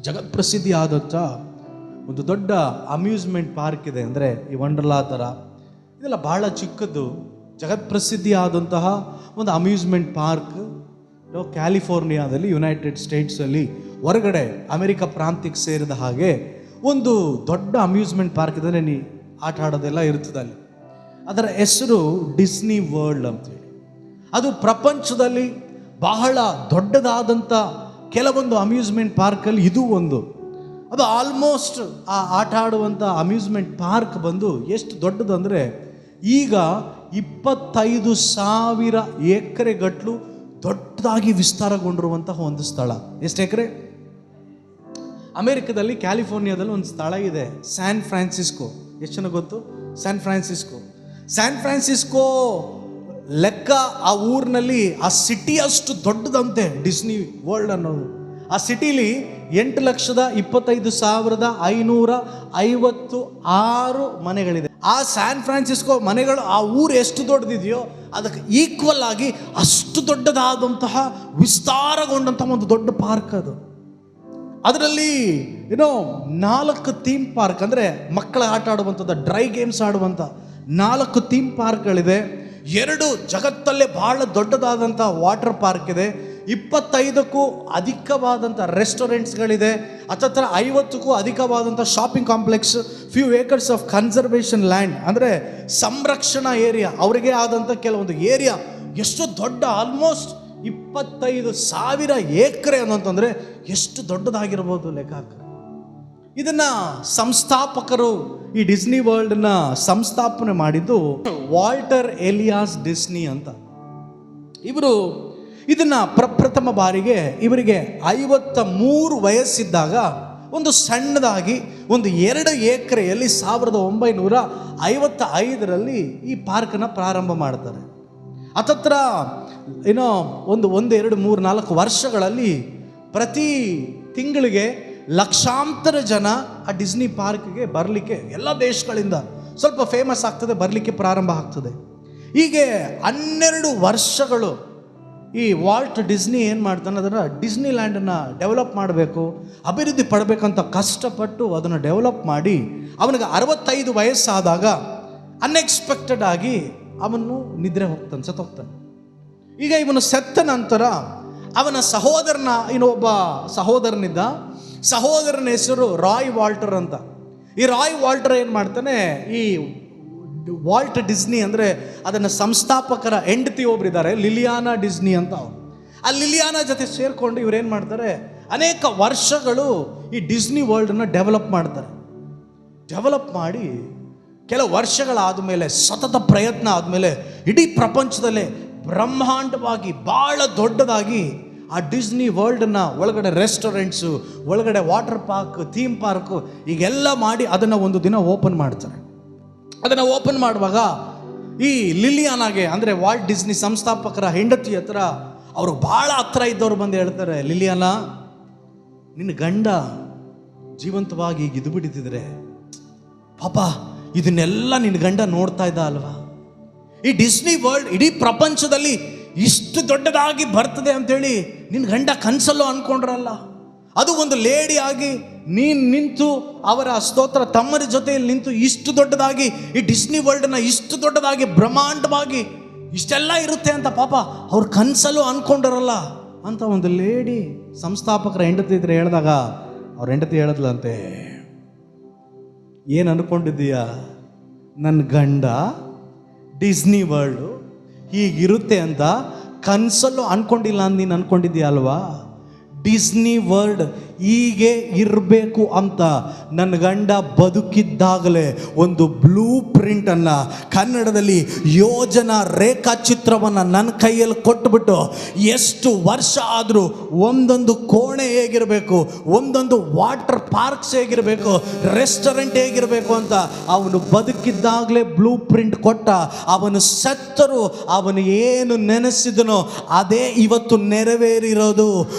ಜಗತ್ಪ್ರಸಿದ್ಧಿ ಆದಂಥ ಒಂದು ದೊಡ್ಡ ಅಮ್ಯೂಸ್ಮೆಂಟ್ ಪಾರ್ಕ್ ಇದೆ, ಅಂದರೆ ಈ ವಂಡರ್ಲಾ ಥರ. ಇದೆಲ್ಲ ಬಹಳ ಚಿಕ್ಕದ್ದು. ಜಗತ್ಪ್ರಸಿದ್ಧಿ ಆದಂತಹ ಒಂದು ಅಮ್ಯೂಸ್ಮೆಂಟ್ ಪಾರ್ಕ್ ಕ್ಯಾಲಿಫೋರ್ನಿಯಾದಲ್ಲಿ, ಯುನೈಟೆಡ್ ಸ್ಟೇಟ್ಸಲ್ಲಿ, ಹೊರಗಡೆ ಅಮೆರಿಕ ಪ್ರಾಂತ್ಯಕ್ಕೆ ಸೇರಿದ ಹಾಗೆ ಒಂದು ದೊಡ್ಡ ಅಮ್ಯೂಸ್ಮೆಂಟ್ ಪಾರ್ಕ್ ಇದೆ. ನೀ ಆಟ ಆಡೋದೆಲ್ಲ ಇರ್ತದೆ ಅಲ್ಲಿ. ಅದರ ಹೆಸರು ಡಿಸ್ನಿ ವರ್ಲ್ಡ್ ಅಂತೇಳಿ. ಅದು ಪ್ರಪಂಚದಲ್ಲಿ ಬಹಳ ದೊಡ್ಡದಾದಂಥ ಕೆಲವೊಂದು ಅಮ್ಯೂಸ್ಮೆಂಟ್ ಪಾರ್ಕಲ್ಲಿ ಇದು ಒಂದು. ಅದು ಆಲ್ಮೋಸ್ಟ್ ಆ ಆಟ ಆಡುವಂಥ ಅಮ್ಯೂಸ್ಮೆಂಟ್ ಪಾರ್ಕ್ ಬಂದು ಎಷ್ಟು ದೊಡ್ಡದಂದರೆ, ಈಗ 25,000 ಎಕರೆಗಟ್ಟಲು ದೊಡ್ಡದಾಗಿ ವಿಸ್ತಾರಗೊಂಡಿರುವಂತಹ ಒಂದು ಸ್ಥಳ. ಎಷ್ಟು ಎಕರೆ? ಅಮೆರಿಕದಲ್ಲಿ ಕ್ಯಾಲಿಫೋರ್ನಿಯಾದಲ್ಲಿ ಒಂದು ಸ್ಥಳ ಇದೆ, ಸ್ಯಾನ್ ಫ್ರಾನ್ಸಿಸ್ಕೋ. ಎಷ್ಟು ಜನ ಗೊತ್ತು? ಸ್ಯಾನ್ ಫ್ರಾನ್ಸಿಸ್ಕೋ ಲೆಕ್ಕ ಆ ಊರಿನಲ್ಲಿ, ಆ ಸಿಟಿ ಅಷ್ಟು ದೊಡ್ಡದಂತೆ ಡಿಸ್ನಿ ವರ್ಲ್ಡ್ ಅನ್ನೋದು. ಆ ಸಿಟಿಲಿ 8,25,556 ಮನೆಗಳಿದೆ. ಆ ಸ್ಯಾನ್ ಫ್ರಾನ್ಸಿಸ್ಕೋ ಮನೆಗಳು, ಆ ಊರು ಎಷ್ಟು ದೊಡ್ಡದಿದೆಯೋ ಅದಕ್ಕೆ ಈಕ್ವಲ್ ಆಗಿ ಅಷ್ಟು ದೊಡ್ಡದಾದಂತಹ ವಿಸ್ತಾರಗೊಂಡಂತಹ ಒಂದು ದೊಡ್ಡ ಪಾರ್ಕ್ ಅದು. ಅದರಲ್ಲಿ ಏನೋ 4 ಥೀಮ್ ಪಾರ್ಕ್, ಅಂದರೆ ಮಕ್ಕಳ ಆಟ ಆಡುವಂಥದ್ದು, ಡ್ರೈ ಗೇಮ್ಸ್ ಆಡುವಂಥ 4 ಥೀಮ್ ಪಾರ್ಕ್ಗಳಿದೆ. 2 ಜಗತ್ತಲ್ಲೇ ಬಹಳ ದೊಡ್ಡದಾದಂಥ ವಾಟರ್ ಪಾರ್ಕ್ ಇದೆ. 25ಕ್ಕೂ ಅಧಿಕವಾದಂಥ ರೆಸ್ಟೋರೆಂಟ್ಸ್ಗಳಿದೆ. ಹತ್ತತ್ರ 50ಕ್ಕೂ ಅಧಿಕವಾದಂಥ shopping complex, few acres of conservation land, ಅಂದರೆ ಸಂರಕ್ಷಣಾ ಏರಿಯಾ, ಅವರಿಗೆ ಆದಂಥ ಕೆಲವೊಂದು ಏರಿಯಾ ಎಷ್ಟು ದೊಡ್ಡ, ಆಲ್ಮೋಸ್ಟ್ 25,000 ಎಕರೆ ಅಂತಂದರೆ ಎಷ್ಟು ದೊಡ್ಡದಾಗಿರ್ಬೋದು ಲೆಕ್ಕ. ಇದನ್ನ ಸಂಸ್ಥಾಪಕರು, ಈ ಡಿಸ್ನಿ ವರ್ಲ್ಡ್ನ ಸಂಸ್ಥಾಪನೆ ಮಾಡಿದ್ದು ವಾಲ್ಟರ್ ಎಲಿಯಾಸ್ ಡಿಸ್ನಿ ಅಂತ. ಇವರು ಇದನ್ನ ಪ್ರಪ್ರಥಮ ಬಾರಿಗೆ ಇವರಿಗೆ 53 ವಯಸ್ಸಿದ್ದಾಗ ಒಂದು ಸಣ್ಣದಾಗಿ ಒಂದು 2 ಎಕರೆಯಲ್ಲಿ 1955ರಲ್ಲಿ ಈ ಪಾರ್ಕನ್ನು ಪ್ರಾರಂಭ ಮಾಡ್ತಾರೆ. ಹತ್ತತ್ರ ಏನೋ 1, 2, 3, 4 ವರ್ಷಗಳಲ್ಲಿ ಪ್ರತಿ ತಿಂಗಳಿಗೆ ಲಕ್ಷಾಂತರ ಜನ ಆ ಡಿಸ್ನಿ ಪಾರ್ಕ್ಗೆ ಬರಲಿಕ್ಕೆ ಎಲ್ಲ ದೇಶಗಳಿಂದ ಸ್ವಲ್ಪ ಫೇಮಸ್ ಆಗ್ತದೆ, ಬರಲಿಕ್ಕೆ ಪ್ರಾರಂಭ ಆಗ್ತದೆ. ಹೀಗೆ 12 ವರ್ಷಗಳು ಈ ವಾಲ್ಟ್ ಡಿಸ್ನಿ ಏನು ಮಾಡ್ತಾನೆ, ಅದನ್ನು ಡಿಸ್ನಿ ಲ್ಯಾಂಡನ್ನು ಡೆವಲಪ್ ಮಾಡಬೇಕು, ಅಭಿವೃದ್ಧಿ ಪಡಬೇಕಂತ ಕಷ್ಟಪಟ್ಟು ಅದನ್ನು ಡೆವಲಪ್ ಮಾಡಿ ಅವನಿಗೆ 65 ವಯಸ್ಸಾದಾಗ ಅನ್ಎಕ್ಸ್ಪೆಕ್ಟೆಡ್ ಆಗಿ ಅವನು ನಿದ್ರೆ ಹೋಗ್ತಾನೆ, ಸತ್ತೋಗ್ತಾನೆ. ಈಗ ಇವನು ಸತ್ತ ನಂತರ ಅವನ ಸಹೋದರನ, ಇನ್ನೊಬ್ಬ ಸಹೋದರನಿದ್ದ, ಸಹೋದರನ ಹೆಸರು ರಾಯ್ ವಾಲ್ಟರ್ ಅಂತ. ಈ ರಾಯ್ ವಾಲ್ಟರ್ ಏನು ಮಾಡ್ತಾನೆ, ಈ ವಾಲ್ಟ್ ಡಿಸ್ನಿ ಅಂದರೆ ಅದನ್ನು ಸಂಸ್ಥಾಪಕರ ಹೆಂಡತಿ ಒಬ್ಬರಿದ್ದಾರೆ, ಲಿಲಿಯಾನಾ ಡಿಸ್ನಿ ಅಂತ. ಆ ಲಿಲಿಯಾನಾ ಜೊತೆ ಸೇರಿಕೊಂಡು ಇವರೇನು ಮಾಡ್ತಾರೆ, ಅನೇಕ ವರ್ಷಗಳು ಈ ಡಿಸ್ನಿ ವರ್ಲ್ಡನ್ನು ಡೆವಲಪ್ ಮಾಡ್ತಾರೆ. ಡೆವಲಪ್ ಮಾಡಿ ಕೆಲವು ವರ್ಷಗಳಾದ ಮೇಲೆ, ಸತತ ಪ್ರಯತ್ನ ಆದಮೇಲೆ ಇಡೀ ಪ್ರಪಂಚದಲ್ಲೇ ಬ್ರಹ್ಮಾಂಡವಾಗಿ ಭಾಳ ದೊಡ್ಡದಾಗಿ ಆ ಡಿಸ್ನಿ ವರ್ಲ್ಡನ್ನು ಒಳಗಡೆ ರೆಸ್ಟೋರೆಂಟ್ಸು, ಒಳಗಡೆ ವಾಟರ್ ಪಾರ್ಕ್, ಥೀಮ್ ಪಾರ್ಕು ಈಗೆಲ್ಲ ಮಾಡಿ ಅದನ್ನು ಒಂದು ದಿನ ಓಪನ್ ಮಾಡ್ತಾರೆ. ಅದನ್ನು ಓಪನ್ ಮಾಡುವಾಗ ಈ ಲಿಲಿಯಾನಾಗೆ, ಅಂದರೆ ವಾಲ್ಟ್ ಡಿಸ್ನಿ ಸಂಸ್ಥಾಪಕರ ಹೆಂಡತಿ ಹತ್ರ ಅವರು ಭಾಳ ಹತ್ರ ಇದ್ದವ್ರು ಬಂದು ಹೇಳ್ತಾರೆ, ಲಿಲಿಯಾನಾ, ನಿನ್ನ ಗಂಡ ಜೀವಂತವಾಗಿ ಈಗ ಇದು ಬಿಟ್ಟಿದ್ರೆ ಪಾಪ ಇದನ್ನೆಲ್ಲ ನಿನ್ನ ಗಂಡ ನೋಡ್ತಾ ಇದ್ದ ಅಲ್ವಾ, ಈ ಡಿಸ್ನಿ ವರ್ಲ್ಡ್ ಇಡೀ ಪ್ರಪಂಚದಲ್ಲಿ ಇಷ್ಟು ದೊಡ್ಡದಾಗಿ ಬರ್ತದೆ ಅಂತೇಳಿ ನಿನ್ನ ಗಂಡ ಕನಸಲ್ಲೋ ಅಂದ್ಕೊಂಡ್ರಲ್ಲ, ಅದು ಒಂದು ಲೇಡಿ ಆಗಿ ನೀನು ನಿಂತು ಅವರ ಸ್ತೋತ್ರ ತಮ್ಮರ ಜೊತೆಯಲ್ಲಿ ನಿಂತು ಇಷ್ಟು ದೊಡ್ಡದಾಗಿ ಈ ಡಿಸ್ನಿ ವರ್ಲ್ಡನ್ನ ಇಷ್ಟು ದೊಡ್ಡದಾಗಿ ಬ್ರಹ್ಮಾಂಡವಾಗಿ ಇಷ್ಟೆಲ್ಲ ಇರುತ್ತೆ ಅಂತ ಪಾಪ ಅವ್ರು ಕನಸಲ್ಲೂ ಅಂದ್ಕೊಂಡರಲ್ಲ ಅಂತ ಒಂದು ಲೇಡಿ ಸಂಸ್ಥಾಪಕರ ಹೆಂಡತಿ ಇದ್ರೆ ಹೇಳಿದಾಗ ಅವ್ರ ಹೆಂಡತಿ ಹೇಳಿದ್ಲಂತೆ, ಏನು ಅಂದ್ಕೊಂಡಿದ್ದೀಯಾ, ನನ್ನ ಗಂಡ ಡಿಸ್ನಿ ವರ್ಲ್ಡು ಹೀಗಿರುತ್ತೆ ಅಂತ ಕನಸಲ್ಲೂ ಅಂದ್ಕೊಂಡಿಲ್ಲ ಅಂತ ನೀನು ಅಂದ್ಕೊಂಡಿದ್ದೀಯ ಅಲ್ವಾ. ಡಿಸ್ನಿ ವರ್ಲ್ಡ್ ಹೀಗೆ ಇರಬೇಕು ಅಂತ ನನ್ನ ಗಂಡ ಬದುಕಿದ್ದಾಗಲೇ ಒಂದು ಬ್ಲೂ ಪ್ರಿಂಟನ್ನು, ಕನ್ನಡದಲ್ಲಿ ಯೋಜನಾ ರೇಖಾಚಿತ್ರವನ್ನು ನನ್ನ ಕೈಯಲ್ಲಿ ಕೊಟ್ಟುಬಿಟ್ಟು ಎಷ್ಟು ವರ್ಷ ಆದರೂ ಒಂದೊಂದು ಕೋಣೆ ಹೇಗಿರಬೇಕು, ಒಂದೊಂದು ವಾಟರ್ ಪಾರ್ಕ್ಸ್ ಹೇಗಿರಬೇಕು, ರೆಸ್ಟೋರೆಂಟ್ ಹೇಗಿರಬೇಕು ಅಂತ ಅವನು ಬದುಕಿದ್ದಾಗಲೇ ಬ್ಲೂ ಪ್ರಿಂಟ್ ಕೊಟ್ಟ. ಅವನು ಸತ್ತರು ಅವನು ಏನು ನೆನೆಸಿದನೋ ಅದೇ ಇವತ್ತು ನೆರವೇರಿರೋದು.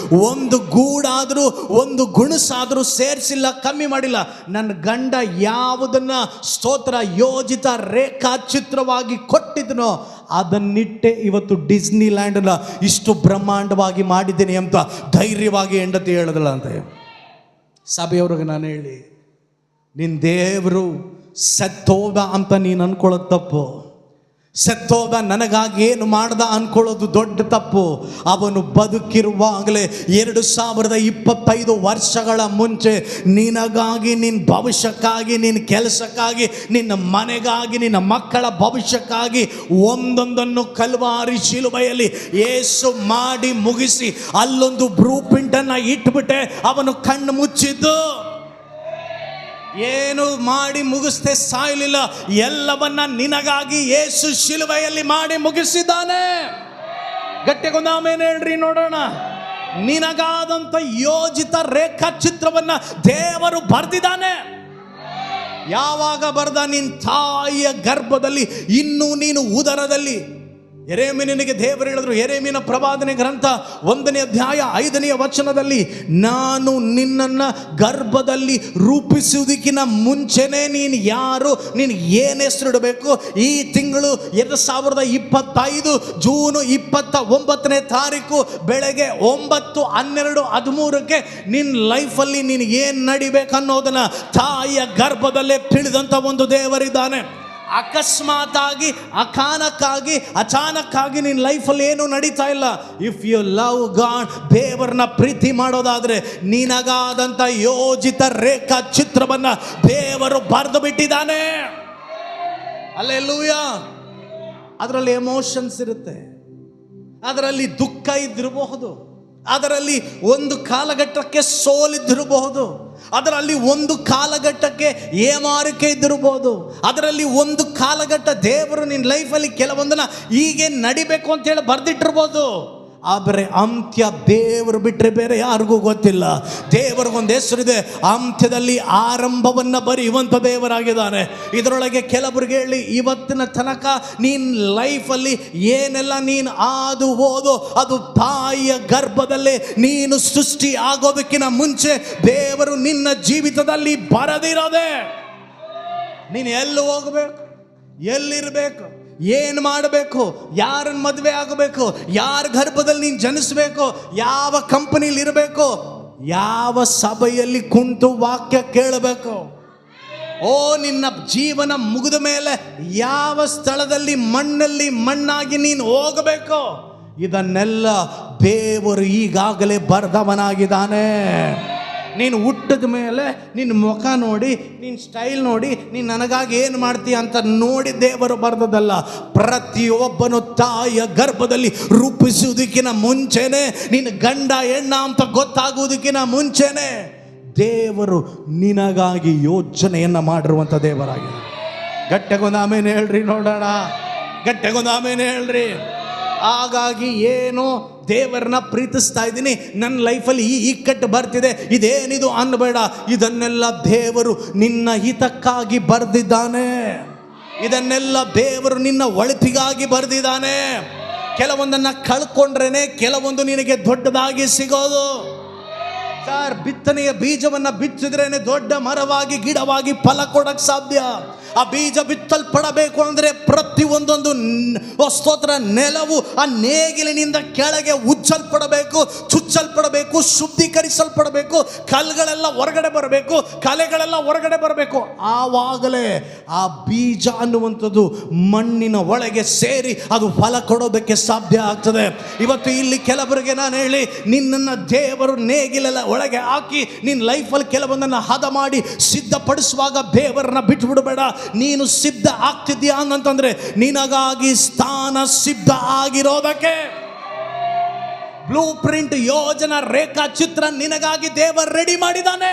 ಒಂದು ಗೂಡಾದರೂ ಒಂದು ಗುಣಸಾದರೂ ಸೇರಿಸಿಲ್ಲ, ಕಮ್ಮಿ ಮಾಡಿಲ್ಲ. ನನ್ನ ಗಂಡ ಯಾವುದನ್ನ ಸ್ತೋತ್ರ ಯೋಜಿತ ರೇಖಾಚಿತ್ರವಾಗಿ ಕೊಟ್ಟಿದ್ದನೋ ಅದನ್ನಿಟ್ಟೆ ಇವತ್ತು ಡಿಸ್ನಿ ಲ್ಯಾಂಡನ್ನ ಇಷ್ಟು ಬ್ರಹ್ಮಾಂಡವಾಗಿ ಮಾಡಿದ್ದೇನೆ ಅಂತ ಧೈರ್ಯವಾಗಿ ಹೆಂಡತಿ ಹೇಳಿದಲ್ಲ ಅಂತ. ಸಭೆಯವ್ರಿಗೆ ನಾನು ಹೇಳಿ, ನಿನ್ನ ದೇವರು ಸತ್ತೋದ ಅಂತ ನೀನು ಅನ್ಕೊಳ್ಳೋದು ತಪ್ಪು. ಸತ್ತೋದ ನನಗಾಗಿ ಏನು ಮಾಡ್ದ ಅನ್ಕೊಳ್ಳೋದು ದೊಡ್ಡ ತಪ್ಪು. ಅವನು ಬದುಕಿರುವಾಗಲೇ 2025 ವರ್ಷಗಳ ಮುಂಚೆ ನಿನಗಾಗಿ, ನಿನ್ನ ಭವಿಷ್ಯಕ್ಕಾಗಿ, ನಿನ್ನ ಕೆಲಸಕ್ಕಾಗಿ, ನಿನ್ನ ಮನೆಗಾಗಿ, ನಿನ್ನ ಮಕ್ಕಳ ಭವಿಷ್ಯಕ್ಕಾಗಿ ಒಂದೊಂದನ್ನು ಕಲ್ವಾರಿ ಶಿಲುಬೆಯಲ್ಲಿ ಯೇಸು ಮಾಡಿ ಮುಗಿಸಿ ಅಲ್ಲೊಂದು ಬ್ಲೂ ಪ್ರಿಂಟನ್ನು ಇಟ್ಬಿಟ್ಟೆ ಅವನು ಕಣ್ಣು ಮುಚ್ಚಿದ್ದು. ಏನು ಮಾಡಿ ಮುಗಿಸ್ತೆ ಸಾಯಲಿಲ್ಲ, ಎಲ್ಲವನ್ನ ನಿನಗಾಗಿ ಯೇಸು ಶಿಲುಬೆಯಲ್ಲಿ ಮಾಡಿ ಮುಗಿಸಿದ್ದಾನೆ. ಗಟ್ಟಿಗೊಂದು ಆಮೇಲೆ ಹೇಳ್ರಿ ನೋಡೋಣ. ನಿನಗಾದಂಥ ಯೋಜಿತ ರೇಖಾಚಿತ್ರವನ್ನ ದೇವರು ಬರೆದಿದ್ದಾನೆ. ಯಾವಾಗ ಬರೆದ? ನಿನ್ನ ತಾಯಿಯ ಗರ್ಭದಲ್ಲಿ, ಇನ್ನೂ ನೀನು ಉದರದಲ್ಲಿ ಯೆರೆಮೀಯನಿಗೆ ದೇವರು ಹೇಳಿದ್ರು, ಯೆರೆಮೀಯನ ಪ್ರವಾದನೆ ಗ್ರಂಥ 1ನೇ ಅಧ್ಯಾಯ 5ನೇ ವಚನದಲ್ಲಿ, ನಾನು ನಿನ್ನನ್ನು ಗರ್ಭದಲ್ಲಿ ರೂಪಿಸುವುದಕ್ಕಿಂತ ಮುಂಚೆನೇ ನೀನು ಯಾರು, ನೀನು ಏನು ಹೆಸರಿಡಬೇಕು, ಈ ತಿಂಗಳು 2025 ಜೂನ್ 29ನೇ ತಾರೀಕು ಬೆಳಗ್ಗೆ 9:12:13 ನಿನ್ನ ಲೈಫಲ್ಲಿ ನೀನು ಏನು ನಡಿಬೇಕು ಅನ್ನೋದನ್ನ ತಾಯಿಯ ಗರ್ಭದಲ್ಲೇ ತಿಳಿದಂಥ ಒಂದು ದೇವರಿದ್ದಾನೆ. ಅಕಸ್ಮಾತ್ ಆಗಿ ಅಚಾನಕ್ಕಾಗಿ ನಿನ್ನ ಲೈಫಲ್ಲಿ ಏನು ನಡೀತಾ ಇಲ್ಲ. ಇಫ್ ಯು ಲವ್ ಗಾಡ್, ದೇವರನ್ನ ಪ್ರೀತಿ ಮಾಡೋದಾದ್ರೆ ನಿನಗಾದಂಥ ಯೋಜಿತ ರೇಖಾ ಚಿತ್ರವನ್ನ ದೇವರು ಬರೆದು ಬಿಟ್ಟಿದ್ದಾನೆ. ಹಲ್ಲೆಲೂಯಾ. ಅದರಲ್ಲಿ ಎಮೋಷನ್ಸ್ ಇರುತ್ತೆ, ಅದರಲ್ಲಿ ದುಃಖ ಇದ್ದಿರಬಹುದು, ಅದರಲ್ಲಿ ಒಂದು ಕಾಲಘಟ್ಟಕ್ಕೆ ಸೋಲಿದ್ದಿರಬಹುದು, ಅದರಲ್ಲಿ ಒಂದು ಕಾಲಘಟ್ಟಕ್ಕೆ ಏಮಾರಿಕೆ ಇದ್ದಿರಬಹುದು, ಅದರಲ್ಲಿ ಒಂದು ಕಾಲಘಟ್ಟ ದೇವರು ನಿನ್ನ ಲೈಫಲ್ಲಿ ಕೆಲವೊಂದನ್ನ ಹೀಗೆ ನಡಿಬೇಕು ಅಂತೇಳಿ ಬರೆದಿಟ್ಟಿರ್ಬೋದು. ಆದರೆ ಅಂತ್ಯ ದೇವರು ಬಿಟ್ಟರೆ ಬೇರೆ ಯಾರಿಗೂ ಗೊತ್ತಿಲ್ಲ. ದೇವರಿಗೊಂದು ಹೆಸರಿದೆ, ಅಂತ್ಯದಲ್ಲಿ ಆರಂಭವನ್ನು ಬರೆಯುವಂಥ ದೇವರಾಗಿದ್ದಾನೆ. ಇದರೊಳಗೆ ಕೆಲವರಿಗೆ ಹೇಳಿ, ಇವತ್ತಿನ ತನಕ ನಿನ್ನ ಲೈಫಲ್ಲಿ ಏನೆಲ್ಲ ನೀನು ಆದು ಹೋದೋ ಅದು ತಾಯಿಯ ಗರ್ಭದಲ್ಲೇ ನೀನು ಸೃಷ್ಟಿ ಆಗೋದಕ್ಕಿಂತ ಮುಂಚೆ ದೇವರು ನಿನ್ನ ಜೀವಿತದಲ್ಲಿ ಬರೆದಿರೋದೆ. ನೀನು ಎಲ್ಲಿ ಹೋಗಬೇಕು, ಎಲ್ಲಿರಬೇಕು, ಏನು ಮಾಡಬೇಕು, ಯಾರನ್ನು ಮದುವೆ ಆಗಬೇಕು, ಯಾರ ಗರ್ಭದಲ್ಲಿ ನೀನು ಜನಿಸಬೇಕು, ಯಾವ ಕಂಪನಿಲಿ ಇರಬೇಕು, ಯಾವ ಸಭೆಯಲ್ಲಿ ಕುಂತು ವಾಕ್ಯ ಕೇಳಬೇಕು, ನಿನ್ನ ಜೀವನ ಮುಗಿದ ಮೇಲೆ ಯಾವ ಸ್ಥಳದಲ್ಲಿ ಮಣ್ಣಲ್ಲಿ ಮಣ್ಣಾಗಿ ನೀನು ಹೋಗಬೇಕು, ಇದನ್ನೆಲ್ಲ ದೇವರು ಈಗಾಗಲೇ ಬರೆದವನಾಗಿದ್ದಾನೆ. ನೀನು ಹುಟ್ಟಿದ ಮೇಲೆ ನಿನ್ನ ಮುಖ ನೋಡಿ, ನಿನ್ನ ಸ್ಟೈಲ್ ನೋಡಿ, ನೀನು ನನಗಾಗಿ ಏನು ಮಾಡ್ತೀಯ ಅಂತ ನೋಡಿ ದೇವರು ಬರೆದದಲ್ಲ. ಪ್ರತಿಯೊಬ್ಬನು ತಾಯಿಯ ಗರ್ಭದಲ್ಲಿ ರೂಪಿಸುವುದಕ್ಕಿಂತ ಮುಂಚೆನೆ, ನಿನ್ನ ಗಂಡ ಹೆಣ್ಣ ಅಂತ ಗೊತ್ತಾಗುವುದಕ್ಕಿಂತ ಮುಂಚೆನೆ ದೇವರು ನಿನಗಾಗಿ ಯೋಚನೆಯನ್ನು ಮಾಡಿರುವಂಥ ದೇವರಾಗಿದೆ. ಗಟ್ಟೆಗೊಂದು ಆಮೇಲೆ ಹೇಳ್ರಿ ನೋಡೋಣ, ಗಟ್ಟೆಗೊಂದು ಆಮೇಲೆ ಹೇಳ್ರಿ. ಹಾಗಾಗಿ ಏನು ದೇವರನ್ನ ಪ್ರೀತಿಸ್ತಾ ಇದ್ದೀನಿ, ನನ್ನ ಲೈಫಲ್ಲಿ ಈ ಇಕ್ಕಟ್ಟು ಬರ್ತಿದೆ, ಇದೇನಿದು ಅನ್ನಬೇಡ. ಇದನ್ನೆಲ್ಲ ದೇವರು ನಿನ್ನ ಹಿತಕ್ಕಾಗಿ ಬರೆದಿದ್ದಾನೆ. ಇದನ್ನೆಲ್ಲ ದೇವರು ನಿನ್ನ ಒಳಿತಿಗಾಗಿ ಬರೆದಿದ್ದಾನೆ. ಕೆಲವೊಂದನ್ನು ಕಳ್ಕೊಂಡ್ರೇನೆ ಕೆಲವೊಂದು ನಿನಗೆ ದೊಡ್ಡದಾಗಿ ಸಿಗೋದು. ಸರ್, ಬಿತ್ತನೆಯ ಬೀಜವನ್ನು ಬಿತ್ತಿದ್ರೇನೆ ದೊಡ್ಡ ಮರವಾಗಿ ಗಿಡವಾಗಿ ಫಲ ಕೊಡಕ್ಕೆ ಸಾಧ್ಯ. ಆ ಬೀಜ ಬಿತ್ತಲ್ಪಡಬೇಕು ಅಂದರೆ ಪ್ರತಿಯೊಂದೊಂದು ಸ್ತೋತ್ರ ನೆಲವು ಆ ನೇಗಿಲಿನಿಂದ ಕೆಳಗೆ ಉಜ್ಜಲ್ಪಡಬೇಕು, ಚುಚ್ಚಲ್ಪಡಬೇಕು, ಶುದ್ಧೀಕರಿಸಲ್ಪಡಬೇಕು, ಕಲ್ಲುಗಳೆಲ್ಲ ಹೊರಗಡೆ ಬರಬೇಕು, ಕಲೆಗಳೆಲ್ಲ ಹೊರಗಡೆ ಬರಬೇಕು. ಆವಾಗಲೇ ಆ ಬೀಜ ಅನ್ನುವಂಥದ್ದು ಮಣ್ಣಿನ ಒಳಗೆ ಸೇರಿ ಅದು ಫಲ ಕೊಡೋದಕ್ಕೆ ಸಾಧ್ಯ ಆಗ್ತದೆ. ಇವತ್ತು ಇಲ್ಲಿ ಕೆಲವರಿಗೆ ನಾನು ಹೇಳಿ, ನಿನ್ನನ್ನು ದೇವರು ನೇಗಿಲೆಲ್ಲ ಒಳಗೆ ಹಾಕಿ ನಿನ್ನ ಲೈಫಲ್ಲಿ ಕೆಲವೊಂದನ್ನು ಹದ ಮಾಡಿ ಸಿದ್ಧಪಡಿಸುವಾಗ ದೇವರನ್ನ ಬಿಟ್ಟುಬಿಡಬೇಡ. ನೀನು ಸಿದ್ಧ ಆಗ್ತಿದ್ಯಾ ಅಂತಂದ್ರೆ ನಿನಗಾಗಿ ಸ್ಥಾನ ಸಿದ್ಧ ಆಗಿರೋದಕ್ಕೆ ಬ್ಲೂ ಪ್ರಿಂಟ್, ಯೋಜನಾ ರೇಖಾ ಚಿತ್ರ ನಿನಗಾಗಿ ದೇವರು ರೆಡಿ ಮಾಡಿದ್ದಾನೆ.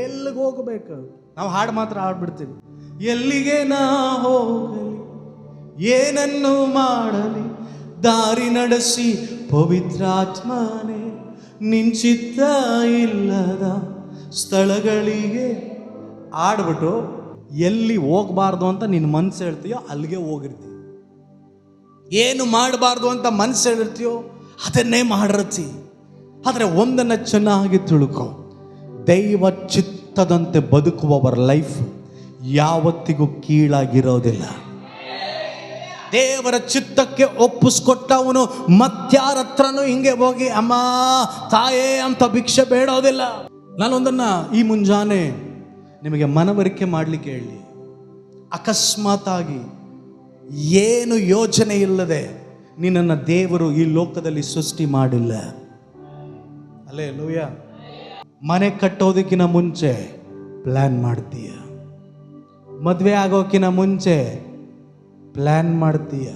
ಎಲ್ಲಿಗೆ ಹೋಗಬೇಕು? ನಾವು ಹಾಡು ಮಾತ್ರ ಹಾಡ್ಬಿಡ್ತೀವಿ. ಎಲ್ಲಿಗೆ ನಾ ಹೋಗಲಿ, ಏನನ್ನು ಮಾಡಲಿ, ದಾರಿ ನಡೆಸಿ ಪವಿತ್ರಾತ್ಮನೇ, ನಿಂಚಿತ್ತ ಇಲ್ಲದ ಸ್ಥಳಗಳಿಗೆ ಆಡ್ಬಿಟ್ಟು ಎಲ್ಲಿ ಹೋಗಬಾರ್ದು ಅಂತ ನಿನ್ನ ಮನಸ್ಸು ಹೇಳ್ತೀಯೋ ಅಲ್ಲಿಗೆ ಹೋಗಿರ್ತೀವಿ. ಏನು ಮಾಡಬಾರ್ದು ಅಂತ ಮನಸ್ಸು ಹೇಳಿರ್ತೀಯೋ ಅದನ್ನೇ ಮಾಡಿರ್ತಿ. ಆದರೆ ಒಂದನ್ನು ಚೆನ್ನಾಗಿ ತಿಳ್ಕೊ, ದೈವ ಚಿತ್ತದಂತೆ ಬದುಕುವವರ ಲೈಫ್ ಯಾವತ್ತಿಗೂ ಕೀಳಾಗಿರೋದಿಲ್ಲ. ದೇವರ ಚಿತ್ತಕ್ಕೆ ಒಪ್ಪಿಸ್ಕೊಟ್ಟವನು ಮತ್ಯಾರ ಹತ್ರನೂ ಹಿಂಗೆ ಹೋಗಿ ಅಮ್ಮ ತಾಯೇ ಅಂತ ಭಿಕ್ಷೆ ಬೇಡೋದಿಲ್ಲ. ನಾನೊಂದನ್ನು ಈ ಮುಂಜಾನೆ ನಿಮಗೆ ಮನವರಿಕೆ ಮಾಡಲಿಕ್ಕೆ ಹೇಳಿ, ಅಕಸ್ಮಾತ್ ಆಗಿ ಏನು ಯೋಚನೆ ಇಲ್ಲದೆ ನಿನ್ನನ್ನು ದೇವರು ಈ ಲೋಕದಲ್ಲಿ ಸೃಷ್ಟಿ ಮಾಡಿಲ್ಲ. ಹಲ್ಲೆಲೂಯಾ. ಮನೆ ಕಟ್ಟೋದಕ್ಕಿಂತ ಮುಂಚೆ ಪ್ಲ್ಯಾನ್ ಮಾಡ್ತೀಯ, ಮದುವೆ ಆಗೋಕ್ಕಿಂತ ಮುಂಚೆ ಪ್ಲ್ಯಾನ್ ಮಾಡ್ತೀಯ.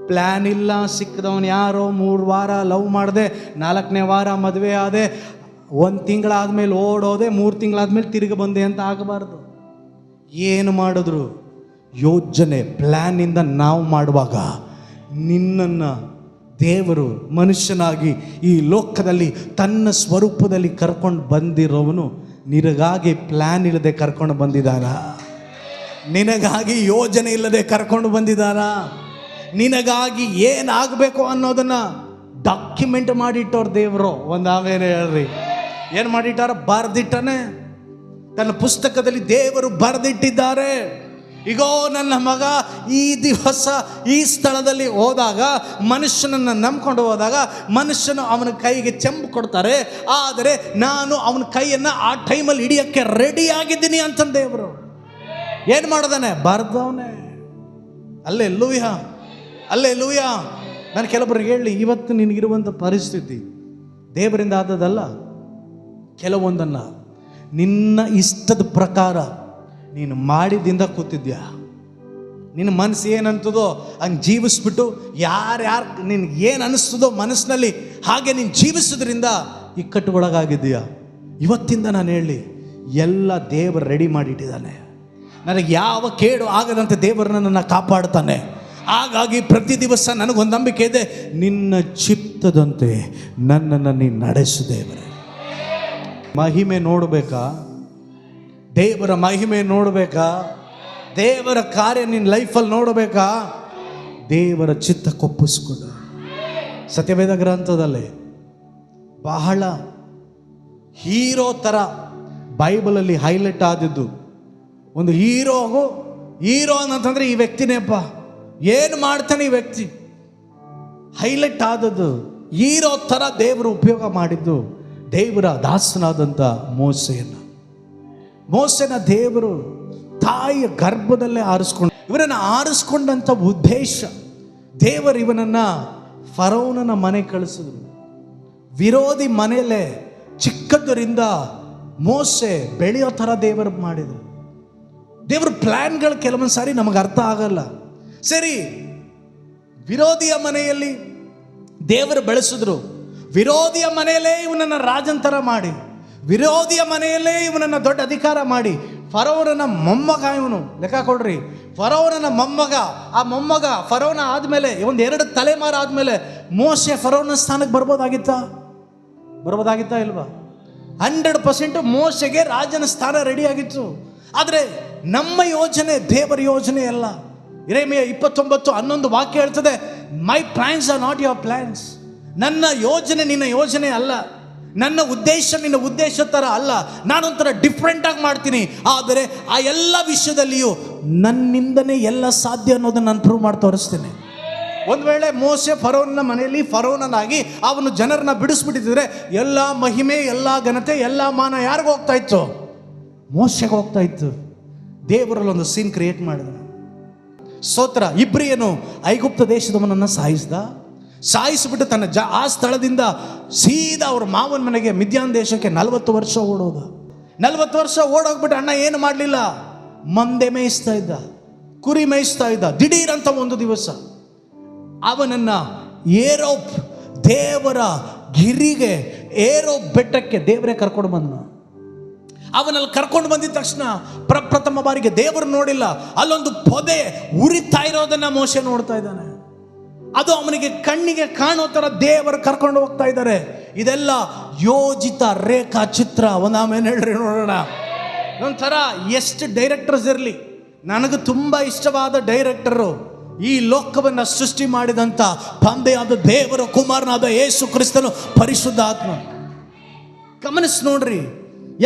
ಪ್ಲ್ಯಾನ್ ಇಲ್ಲ, ಸಿಕ್ಕದವನು ಯಾರೋ 3 ವಾರ ಲವ್ ಮಾಡಿದೆ, 4ನೇ ವಾರ ಮದುವೆ ಆದೆ, 1 ತಿಂಗಳಾದ್ಮೇಲೆ ಓಡೋದೆ, 3 ತಿಂಗಳಾದ್ಮೇಲೆ ತಿರುಗಿ ಬಂದೆ ಅಂತ ಆಗಬಾರ್ದು. ಏನು ಮಾಡಿದ್ರು ಯೋಜನೆ ಪ್ಲ್ಯಾನಿಂದ ನಾವು ಮಾಡುವಾಗ ನಿನ್ನನ್ನು ದೇವರು ಮನುಷ್ಯನಾಗಿ ಈ ಲೋಕದಲ್ಲಿ ತನ್ನ ಸ್ವರೂಪದಲ್ಲಿ ಕರ್ಕೊಂಡು ಬಂದಿರೋವನು ನಿನಗಾಗಿ ಪ್ಲ್ಯಾನ್ ಇಲ್ಲದೆ ಕರ್ಕೊಂಡು ಬಂದಿದ್ದಾನ? ನಿನಗಾಗಿ ಯೋಜನೆ ಇಲ್ಲದೆ ಕರ್ಕೊಂಡು ಬಂದಿದ್ದಾನ? ನಿನಗಾಗಿ ಏನಾಗಬೇಕು ಅನ್ನೋದನ್ನ ಡಾಕ್ಯುಮೆಂಟ್ ಮಾಡಿಟ್ಟವ್ರು ದೇವರು. ಒಂದು ಆಮೇಲೆ ಹೇಳ್ರಿ, ಏನು ಮಾಡಿಟ್ಟಾರ? ಬರೆದಿಟ್ಟನೆ. ತನ್ನ ಪುಸ್ತಕದಲ್ಲಿ ದೇವರು ಬರೆದಿಟ್ಟಿದ್ದಾರೆ. ಈಗೋ ನನ್ನ ಮಗ ಈ ದಿವಸ ಈ ಸ್ಥಳದಲ್ಲಿ ಹೋದಾಗ, ಮನುಷ್ಯನನ್ನು ನಂಬ್ಕೊಂಡು ಹೋದಾಗ ಮನುಷ್ಯನು ಅವನ ಕೈಗೆ ಚೆಂಬು ಕೊಡ್ತಾರೆ, ಆದರೆ ನಾನು ಅವನ ಕೈಯನ್ನು ಆ ಟೈಮಲ್ಲಿ ಹಿಡಿಯೋಕ್ಕೆ ರೆಡಿ ಆಗಿದ್ದೀನಿ ಅಂತ ದೇವರು ಏನು ಮಾಡೋದಾನೆ? ಬರ್ದವನೇ. ಅಲ್ಲೇ ಲೂಯ. ನಾನು ಕೆಲವರಿಗೆ ಹೇಳಿ, ಇವತ್ತು ನಿನಗಿರುವಂಥ ಪರಿಸ್ಥಿತಿ ದೇವರಿಂದ ಆದದಲ್ಲ. ಕೆಲವೊಂದನ್ನು ನಿನ್ನ ಇಷ್ಟದ ಪ್ರಕಾರ ನೀನು ಮಾಡಿದಿಂದ ಕೂತಿದ್ಯಾ. ನಿನ್ನ ಮನಸ್ಸು ಏನಂತದೋ ಹಂಗೆ ಜೀವಿಸ್ಬಿಟ್ಟು, ಯಾರ್ಯಾರು ನಿನ್ಗೆ ಏನು ಅನ್ನಿಸ್ತದೋ ಮನಸ್ಸಿನಲ್ಲಿ ಹಾಗೆ ನೀನು ಜೀವಿಸೋದ್ರಿಂದ ಇಕ್ಕಟ್ಟುಗೊಳಗಾಗಿದ್ದೀಯಾ. ಇವತ್ತಿಂದ ನಾನು ಹೇಳಿ, ಎಲ್ಲ ದೇವರು ರೆಡಿ ಮಾಡಿಟ್ಟಿದ್ದಾನೆ. ನನಗೆ ಯಾವ ಕೇಡು ಆಗದಂತೆ ದೇವರು ನನ್ನನ್ನು ಕಾಪಾಡ್ತಾನೆ. ಹಾಗಾಗಿ ಪ್ರತಿ ದಿವಸ ನನಗೊಂದು ನಂಬಿಕೆ ಇದೆ, ನಿನ್ನ ಚಿತ್ತದಂತೆ ನನ್ನನ್ನು ನೀನು ನಡೆಸು ದೇವರೇ. ಮಹಿಮೆ ನೋಡಬೇಕಾ? ದೇವರ ಮಹಿಮೆ ನೋಡಬೇಕಾ? ದೇವರ ಕಾರ್ಯ ನಿನ್ನ ಲೈಫಲ್ಲಿ ನೋಡಬೇಕಾ? ದೇವರ ಚಿತ್ತಕ್ಕೊಪ್ಪಿಸ್ಕೊಂಡು ಸತ್ಯವೇದ ಗ್ರಂಥದಲ್ಲಿ ಬಹಳ ಹೀರೋ ಥರ ಬೈಬಲಲ್ಲಿ ಹೈಲೈಟ್ ಆದದ್ದು ಒಂದು ಹೀರೋ ಅಂತಂದರೆ ಈ ವ್ಯಕ್ತಿನೇಪ್ಪ, ಏನು ಮಾಡ್ತಾನೆ ಈ ವ್ಯಕ್ತಿ, ಹೈಲೈಟ್ ಆದದ್ದು ಹೀರೋ ಥರ ದೇವರು ಉಪಯೋಗ ಮಾಡಿದ್ದು ದೇವರ ದಾಸನಾದಂಥ ಮೋಸೆನ ದೇವರು ತಾಯಿಯ ಗರ್ಭದಲ್ಲೇ ಇವರನ್ನು ಆರಿಸ್ಕೊಂಡಂಥ ಉದ್ದೇಶ, ದೇವರು ಇವನನ್ನು ಫರೋನನ ಮನೆ ಕಳಿಸಿದ್ರು. ವಿರೋಧಿ ಮನೆಯಲ್ಲೇ ಚಿಕ್ಕದರಿಂದ ಮೋಸೆ ಬೆಳೆಯೋ ಥರ ದೇವರು ಮಾಡಿದರು. ದೇವ್ರ ಪ್ಲ್ಯಾನ್ಗಳು ಕೆಲವೊಂದು ಸಾರಿ ನಮಗೆ ಅರ್ಥ ಆಗಲ್ಲ. ಸರಿ, ವಿರೋಧಿಯ ಮನೆಯಲ್ಲಿ ದೇವರು ಬೆಳೆಸಿದ್ರು, ವಿರೋಧಿಯ ಮನೆಯಲ್ಲೇ ಇವನನ್ನು ರಾಜಂತರ ಮಾಡಿ, ವಿರೋಧಿಯ ಮನೆಯಲ್ಲೇ ಇವನನ್ನು ದೊಡ್ಡ ಅಧಿಕಾರ ಮಾಡಿ, ಫರೋನನ ಮೊಮ್ಮಗ ಇವನು. ಲೆಕ್ಕ ಕೊಡ್ರಿ, ಫರೋನನ ಮೊಮ್ಮಗ. ಆ ಮೊಮ್ಮಗ ಫರೋನ ಆದಮೇಲೆ ಒಂದು 2 ತಲೆಮಾರು ಆದಮೇಲೆ ಮೋಸೆ ಫರೋನ ಸ್ಥಾನಕ್ಕೆ ಬರ್ಬೋದಾಗಿತ್ತಾ ಇಲ್ವಾ? 100% ಮೋಸೆಗೆ ರಾಜನ ಸ್ಥಾನ ರೆಡಿ ಆಗಿತ್ತು. ಆದರೆ ನಮ್ಮ ಯೋಜನೆ ದೇವರ ಯೋಜನೆ ಅಲ್ಲ. ಯೆರೆಮೀಯ 29:11 ವಾಕ್ಯ ಹೇಳ್ತದೆ, my plans are not your plans. ನನ್ನ ಯೋಜನೆ ನಿನ್ನ ಯೋಜನೆ ಅಲ್ಲ, ನನ್ನ ಉದ್ದೇಶ ನಿನ್ನ ಉದ್ದೇಶ ಥರ ಅಲ್ಲ. ನಾನೊಂಥರ ಡಿಫ್ರೆಂಟಾಗಿ ಮಾಡ್ತೀನಿ, ಆದರೆ ಆ ಎಲ್ಲ ವಿಷಯದಲ್ಲಿಯೂ ನನ್ನಿಂದನೇ ಎಲ್ಲ ಸಾಧ್ಯ ಅನ್ನೋದನ್ನು ನಾನು ಪ್ರೂವ್ ಮಾಡಿ ತೋರಿಸ್ತೇನೆ. ಒಂದು ವೇಳೆ ಮೋಸೆ ಫರೋನ ಮನೆಯಲ್ಲಿ ಫರೋನನಾಗಿ ಅವನು ಜನರನ್ನ ಬಿಡಿಸ್ಬಿಟ್ಟಿದ್ರೆ ಎಲ್ಲ ಮಹಿಮೆ, ಎಲ್ಲ ಘನತೆ, ಎಲ್ಲ ಮಾನ ಯಾರಿಗೂ ಹೋಗ್ತಾ ಇತ್ತು? ಮೋಸೆಗೆ ಹೋಗ್ತಾ ಇತ್ತು. ದೇವರಲ್ಲಿ ಒಂದು ಸೀನ್ ಕ್ರಿಯೇಟ್ ಮಾಡಿದ. ಸ್ತೋತ್ರ. ಇಬ್ರಿಯನು ಐಗುಪ್ತ ದೇಶದವನನ್ನು ಸಾಯಿಸಿಬಿಟ್ಟು ತನ್ನ ಆ ಸ್ಥಳದಿಂದ ಸೀದಾ ಅವ್ರ ಮಾವನ ಮನೆಗೆ ಮಿದ್ಯಾನ್ ದೇಶಕ್ಕೆ 40 ವರ್ಷ ಓಡೋದ. 40 ವರ್ಷ ಓಡೋಗ್ಬಿಟ್ಟು ಅಣ್ಣ ಏನು ಮಾಡಲಿಲ್ಲ, ಮಂದೆ ಮೇಯಿಸ್ತಾ ಇದ್ದ, ಕುರಿ ಮೇಯಿಸ್ತಾ ಇದ್ದ. ದಿಢೀರಂತ ಒಂದು ದಿವಸ ಅವನನ್ನು ಏರೋಪ್ ದೇವರ ಗಿರಿಗೆ, ಏರೋಪ್ ಬೆಟ್ಟಕ್ಕೆ ದೇವರೇ ಕರ್ಕೊಂಡು ಬಂದ. ಅವನಲ್ಲಿ ಕರ್ಕೊಂಡು ಬಂದಿದ ತಕ್ಷಣ ಪ್ರಪ್ರಥಮ ಬಾರಿಗೆ ದೇವರು ನೋಡಿಲ್ಲ, ಅಲ್ಲೊಂದು ಪೊದೆ ಉರಿತಾ ಇರೋದನ್ನ ಮೋಸೆ ನೋಡ್ತಾ ಇದ್ದಾನೆ. ಅದು ಅವನಿಗೆ ಕಣ್ಣಿಗೆ ಕಾಣೋ ಥರ ದೇವರು ಕರ್ಕೊಂಡು ಹೋಗ್ತಾ ಇದ್ದಾರೆ. ಇದೆಲ್ಲ ಯೋಜಿತ ರೇಖಾ ಚಿತ್ರ. ಆಮೇಲೆ ಹೇಳ್ರಿ ನೋಡೋಣ. ಒಂಥರ ಎಷ್ಟು ಡೈರೆಕ್ಟರ್ಸ್ ಇರಲಿ, ನನಗೆ ತುಂಬ ಇಷ್ಟವಾದ ಡೈರೆಕ್ಟರು ಈ ಲೋಕವನ್ನು ಸೃಷ್ಟಿ ಮಾಡಿದಂಥ ತಂದೆಯಾದ ದೇವರ ಕುಮಾರನಾದ ಯೇಸು ಕ್ರಿಸ್ತನು ಪರಿಶುದ್ಧ ಆತ್ಮ. ಗಮನಿಸಿ ನೋಡ್ರಿ,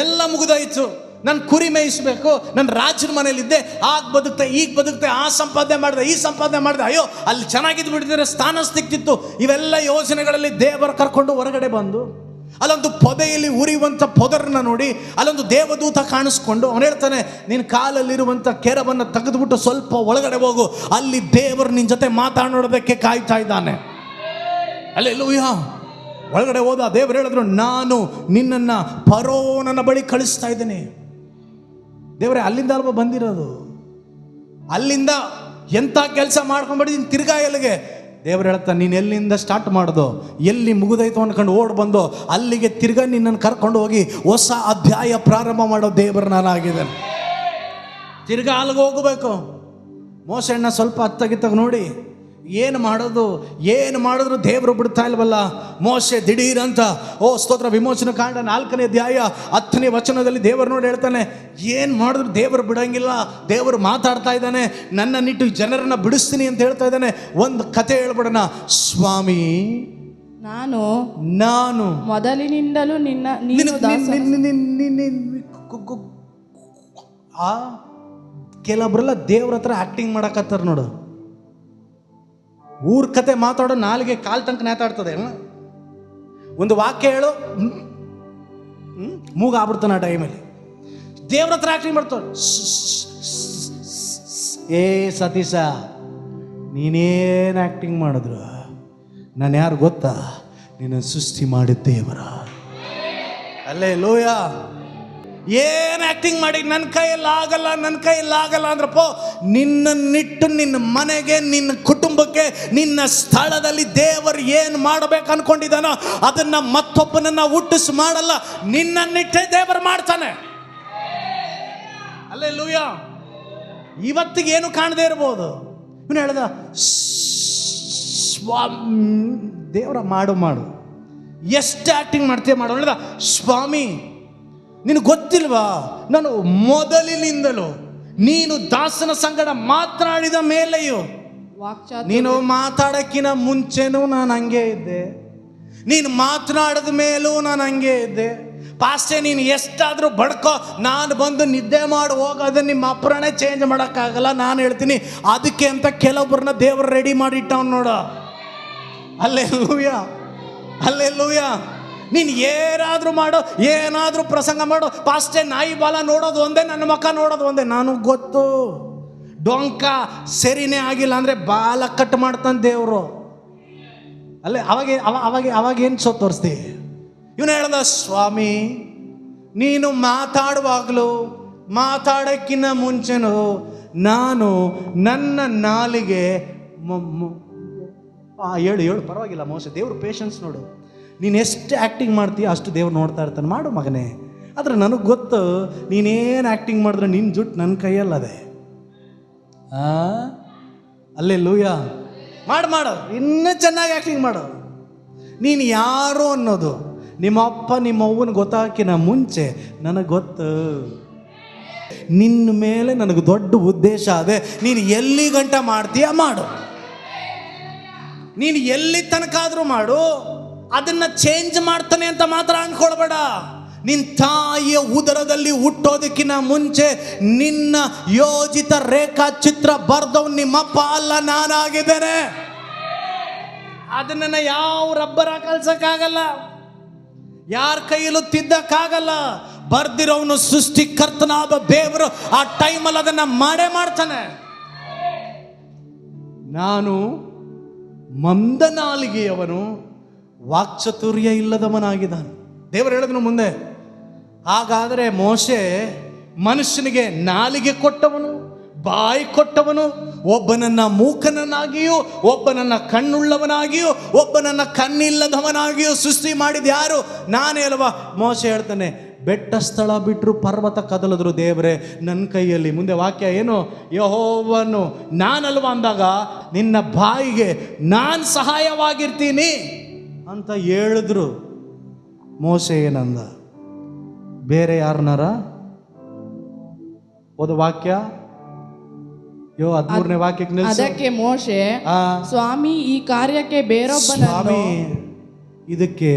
ಎಲ್ಲ ಮುಗಿದಾಯಿತು. ನಾನು ಕುರಿ ಮೇಯಿಸಬೇಕು, ನನ್ನ ರಾಜನ ಮನೇಲಿದ್ದೆ, ಆಗ ಬದುಕ್ತೆ, ಈಗ ಬದುಕ್ತೆ, ಆ ಸಂಪಾದನೆ ಮಾಡಿದೆ, ಈ ಸಂಪಾದನೆ ಮಾಡಿದೆ, ಅಯ್ಯೋ ಅಲ್ಲಿ ಚೆನ್ನಾಗಿದ್ದು ಬಿಟ್ಟಿದ್ರೆ ಸ್ಥಾನ ಸಿಕ್ತಿತ್ತು. ಇವೆಲ್ಲ ಯೋಜನೆಗಳಲ್ಲಿ ದೇವರು ಕರ್ಕೊಂಡು ಹೊರಗಡೆ ಬಂದು ಅಲ್ಲೊಂದು ಪೊದೆಯಲ್ಲಿ ಉರಿಯುವಂಥ ಪೊದರನ್ನ ನೋಡಿ ಅಲ್ಲೊಂದು ದೇವದೂತ ಕಾಣಿಸ್ಕೊಂಡು ಅವನು ಹೇಳ್ತಾನೆ, ನಿನ್ನ ಕಾಲಲ್ಲಿರುವಂಥ ಕೆರವನ್ನು ತೆಗೆದುಬಿಟ್ಟು ಸ್ವಲ್ಪ ಒಳಗಡೆ ಹೋಗು, ಅಲ್ಲಿ ದೇವರು ನಿನ್ನ ಜೊತೆ ಮಾತಾಡೋದಕ್ಕೆ ಕಾಯ್ತಾ ಇದ್ದಾನೆ. ಅಲ್ಲೆಲ್ಲೂಯ್ಯ. ಒಳಗಡೆ ಹೋದ. ದೇವರು ಹೇಳಿದ್ರು, ನಾನು ನಿನ್ನನ್ನು ಫರೋನನ ಬಳಿ ಕಳಿಸ್ತಾ ಇದ್ದೇನೆ. ದೇವರೇ, ಅಲ್ಲಿಂದ ಅಲ್ವ ಬಂದಿರೋದು? ಅಲ್ಲಿಂದ ಎಂಥ ಕೆಲಸ ಮಾಡ್ಕೊಂಡ್ಬಿಟ್ಟಿದ್ದೀನಿ, ತಿರ್ಗಾ ಎಲ್ಲಿಗೆ? ದೇವರು ಹೇಳ್ತಾನೆ, ನೀನು ಎಲ್ಲಿಂದ ಸ್ಟಾರ್ಟ್ ಮಾಡೋದು, ಎಲ್ಲಿ ಮುಗಿದೈತು ಅನ್ಕೊಂಡು ಓಡ್ ಬಂದು ಅಲ್ಲಿಗೆ ತಿರ್ಗಾ ನಿನ್ನನ್ನು ಕರ್ಕೊಂಡು ಹೋಗಿ ಹೊಸ ಅಧ್ಯಾಯ ಪ್ರಾರಂಭ ಮಾಡೋ ದೇವರು ನಾನಾಗಿದ್ದೇನೆ. ತಿರ್ಗಾ ಅಲ್ಲಿಗೆ ಹೋಗಬೇಕು. ಮೋಸೆಣ್ಣ ಸ್ವಲ್ಪ ಅತ್ತಗಿತ್ತಾಗ ನೋಡಿ, ಏನು ಮಾಡಿದ್ರು ದೇವರು ಬಿಡ್ತಾ ಇಲ್ವಲ್ಲ. ಮೋಶೆ ದಿಢೀರಂತ ಸ್ತೋತ್ರ ವಿಮೋಚನ ಕಾಂಡ 4ನೇ ಅಧ್ಯಾಯ 10ನೇ ವಚನದಲ್ಲಿ ದೇವರು ನೋಡಿ ಹೇಳ್ತಾನೆ, ಏನು ಮಾಡಿದ್ರು ದೇವರು ಬಿಡಂಗಿಲ್ಲ. ದೇವರು ಮಾತಾಡ್ತಾ ಇದ್ದಾನೆ, ನನ್ನನ್ನಿಟ್ಟು ಜನರನ್ನ ಬಿಡಿಸ್ತೀನಿ ಅಂತ ಹೇಳ್ತಾ ಇದ್ದಾನೆ. ಒಂದು ಕತೆ ಹೇಳ್ಬಿಡೋಣ. ಸ್ವಾಮಿ, ನಾನು ಮೊದಲಿನಿಂದಲೂ ಕೆಲವರೆಲ್ಲ ದೇವ್ರ ಹತ್ರ ಆಕ್ಟಿಂಗ್ ಮಾಡಕತ್ತಾರ ನೋಡು. ಊರ್ ಕತೆ ಮಾತಾಡೋ ನಾಲಿಗೆ ಕಾಲ್ ತನಕ ನೇತಾಡ್ತದೆ. ಒಂದು ವಾಕ್ಯ ಹೇಳು, ಮೂಗ ಆಗ್ಬಿಡ್ತಾನೆ ಆ ಟೈಮಲ್ಲಿ. ದೇವ್ರ ಹತ್ರ ಆಕ್ಟಿಂಗ್ ಮಾಡ್ತಾವ. ಸತೀಶ, ನೀನೇನು ಆಕ್ಟಿಂಗ್ ಮಾಡಿದ್ರು ನಾನು ಯಾರು ಗೊತ್ತಾ? ನಿನ್ನ ಸೃಷ್ಟಿ ಮಾಡಿದ ದೇವರ. ಅಲ್ಲೇ ಲೋಯ, ಏನು ಆಕ್ಟಿಂಗ್ ಮಾಡಿ ನನ್ನ ಕೈಯಲ್ಲಿ ಆಗಲ್ಲ ಅಂದ್ರಪ್ಪ, ನಿನ್ನನ್ನಿಟ್ಟು ನಿನ್ನ ಮನೆಗೆ, ನಿನ್ನ ಕುಟುಂಬಕ್ಕೆ, ನಿನ್ನ ಸ್ಥಳದಲ್ಲಿ ದೇವರು ಏನು ಮಾಡಬೇಕು ಅನ್ಕೊಂಡಿದ್ದಾನೋ ಅದನ್ನ ಮತ್ತೊಬ್ಬನನ್ನ ಹುಟ್ಟಿಸಿ ಮಾಡಲ್ಲ, ನಿನ್ನನ್ನಿಟ್ಟೆ ದೇವರು ಮಾಡ್ತಾನೆ. ಅಲ್ಲೇ ಲೂಯ. ಇವತ್ತಿಗೆ ಏನು ಕಾಣದೇ ಇರ್ಬೋದು. ಇವನು ಹೇಳ್ದ, ದೇವರ ಮಾಡು ಎಷ್ಟು ಆಕ್ಟಿಂಗ್ ಮಾಡ್ತೀಯ ಮಾಡು. ಹೇಳ್ದ, ಸ್ವಾಮಿ ನಿನಗೆ ಗೊತ್ತಿಲ್ವಾ, ನಾನು ಮೊದಲಿನಿಂದಲೂ ನೀನು ದಾಸನ ಸಂಗಡ ಮಾತನಾಡಿದ ಮೇಲೆಯೂ, ನೀನು ಮಾತಾಡಕ್ಕಿನ ಮುಂಚೆನೂ ನಾನು ಹಂಗೆ ಇದ್ದೆ, ನೀನು ಮಾತನಾಡಿದ ಮೇಲೂ ನಾನು ಹಂಗೆ ಇದ್ದೆ. ಪಾಸ್ಟೇ ನೀನು ಎಷ್ಟಾದರೂ ಬಡ್ಕೋ, ನಾನು ಬಂದು ನಿದ್ದೆ ಮಾಡಿ ಹೋಗೋದು ನಿಮ್ಮ ಅಪ್ರಾಣೆ ಚೇಂಜ್ ಮಾಡೋಕ್ಕಾಗಲ್ಲ. ನಾನು ಹೇಳ್ತೀನಿ, ಅದಕ್ಕೆ ಅಂತ ಕೆಲವೊಬ್ಬರನ್ನ ದೇವರು ರೆಡಿ ಮಾಡಿಟ್ಟವ್ ನೋಡ. ಅಲ್ಲೆಲ್ಲೂಯ. ನೀನು ಏನಾದರೂ ಮಾಡೋ, ಏನಾದರೂ ಪ್ರಸಂಗ ಮಾಡೋ, ಪಾಸ್ಟೇ ನಾಯಿ ಬಾಲ ನೋಡೋದು ಒಂದೇ, ನನ್ನ ಮುಖ ನೋಡೋದು ಒಂದೇ. ನನಗೆ ಗೊತ್ತು, ಡೊಂಕ ಸರಿನೇ ಆಗಿಲ್ಲ ಅಂದರೆ ಬಾಲ ಕಟ್ ಮಾಡ್ತಾನೆ ದೇವರು. ಅಲ್ಲೇ ಅವಾಗೇನು ಸೋ ತೋರಿಸ್ತಿ. ಇವನು ಹೇಳ್ದ, ಸ್ವಾಮಿ ನೀನು ಮಾತಾಡುವಾಗಲೂ ಮಾತಾಡೋಕ್ಕಿಂತ ಮುಂಚೆನೂ ನಾನು ನನ್ನ ನಾಲಿಗೆ ಹೇಳು ಪರವಾಗಿಲ್ಲ ಮೋಸ. ದೇವ್ರ ಪೇಷನ್ಸ್ ನೋಡು. ನೀನು ಎಷ್ಟು ಆ್ಯಕ್ಟಿಂಗ್ ಮಾಡ್ತೀಯ ಅಷ್ಟು ದೇವ್ರು ನೋಡ್ತಾ ಇರ್ತಾನೆ. ಮಾಡು ಮಗನೇ. ಆದರೆ ನನಗೆ ಗೊತ್ತು, ನೀನೇನು ಆ್ಯಕ್ಟಿಂಗ್ ಮಾಡಿದ್ರೆ ನಿನ್ನ ಜುಟ್ಟು ನನ್ನ ಕೈಯಲ್ಲದೆ. ಅಲ್ಲೇ ಲೂಯ. ಮಾಡು ಇನ್ನೂ ಚೆನ್ನಾಗಿ ಆ್ಯಕ್ಟಿಂಗ್ ಮಾಡು. ನೀನು ಯಾರು ಅನ್ನೋದು ನಿಮ್ಮ ಅಪ್ಪ ನಿಮ್ಮ ಅವ್ವನ ಗೊತ್ತಾಕಿನ ಮುಂಚೆ ನನಗೆ ಗೊತ್ತು. ನಿನ್ನ ಮೇಲೆ ನನಗೆ ದೊಡ್ಡ ಉದ್ದೇಶ ಅದೇ. ನೀನು ಎಲ್ಲಿ ಗಂಟ ಮಾಡ್ತೀಯ ಮಾಡು, ನೀನು ಎಲ್ಲಿ ತನಕ ಆದರೂ ಮಾಡು. ಅದನ್ನು ಚೇಂಜ್ ಮಾಡ್ತಾನೆ ಅಂತ ಮಾತ್ರ ಅನ್ಕೊಳ್ಬೇಡ. ನಿನ್ನ ತಾಯಿಯ ಉದರದಲ್ಲಿ ಹುಟ್ಟೋದಕ್ಕಿಂತ ಮುಂಚೆ ನಿನ್ನ ಯೋಜಿತ ರೇಖಾಚಿತ್ರ ಬರ್ದವ್ ನಿಮ್ಮಪ್ಪ ಅಲ್ಲ, ನಾನಾಗಿದ್ದೇನೆ. ಅದನ್ನ ಯಾವ ರಬ್ಬರ ಕಲ್ಸಕ್ಕಾಗಲ್ಲ, ಯಾರ ಕೈಯಲ್ಲೂ ತಿದ್ದಕ್ಕಾಗಲ್ಲ. ಬರ್ದಿರೋವನು ಸೃಷ್ಟಿಕರ್ತನಾದ ದೇವರು ಆ ಟೈಮಲ್ಲಿ ಅದನ್ನ ಮಾಡೇ ಮಾಡ್ತಾನೆ. ನಾನು ಮಂದನಾಲಿಗೆಯವನು, ವಾಕ್ಚಾತುರ್ಯ ಇಲ್ಲದವನಾಗಿದ್ದಾನೆ. ದೇವರು ಹೇಳಿದನು ಮುಂದೆ, ಹಾಗಾದರೆ ಮೋಶೆ ಮನುಷ್ಯನಿಗೆ ನಾಲಿಗೆ ಕೊಟ್ಟವನು, ಬಾಯಿ ಕೊಟ್ಟವನು, ಒಬ್ಬನನ್ನ ಮೂಕನನ್ನಾಗಿಯೂ ಒಬ್ಬನನ್ನ ಕಣ್ಣುಳ್ಳವನಾಗಿಯೂ ಒಬ್ಬನನ್ನ ಕಣ್ಣಿಲ್ಲದವನಾಗಿಯೂ ಸೃಷ್ಟಿ ಮಾಡಿದ ಯಾರು? ನಾನೇ ಅಲ್ವಾ? ಮೋಶೆ ಹೇಳ್ತಾನೆ, ಬೆಟ್ಟ ಸ್ಥಳ ಬಿಟ್ಟರು ಪರ್ವತ ಕದಲಿದ್ರು ದೇವರೇ ನನ್ನ ಕೈಯಲ್ಲಿ. ಮುಂದೆ ವಾಕ್ಯ ಏನು? ಯೆಹೋವನು ನಾನಲ್ವಾ ಅಂದಾಗ ನಿನ್ನ ಬಾಯಿಗೆ ನಾನು ಸಹಾಯವಾಗಿರ್ತೀನಿ ಅಂತ ಹೇಳಿದ್ರು. ಮೋಶೆ ಏನಂದ? ಬೇರೆ ಯಾರನ್ನಾರ ಓದು ವಾಕ್ಯ 13ನೇ ವಾಕ್ಯಕ್ಕೆ ನಿಲ್ಲಿಸು. ಅದಕ್ಕೆ ಮೋಶೆ, ಸ್ವಾಮಿ ಈ ಕಾರ್ಯಕ್ಕೆ ಬೇರೊಬ್ಬನನ್ನು, ಇದಕ್ಕೆ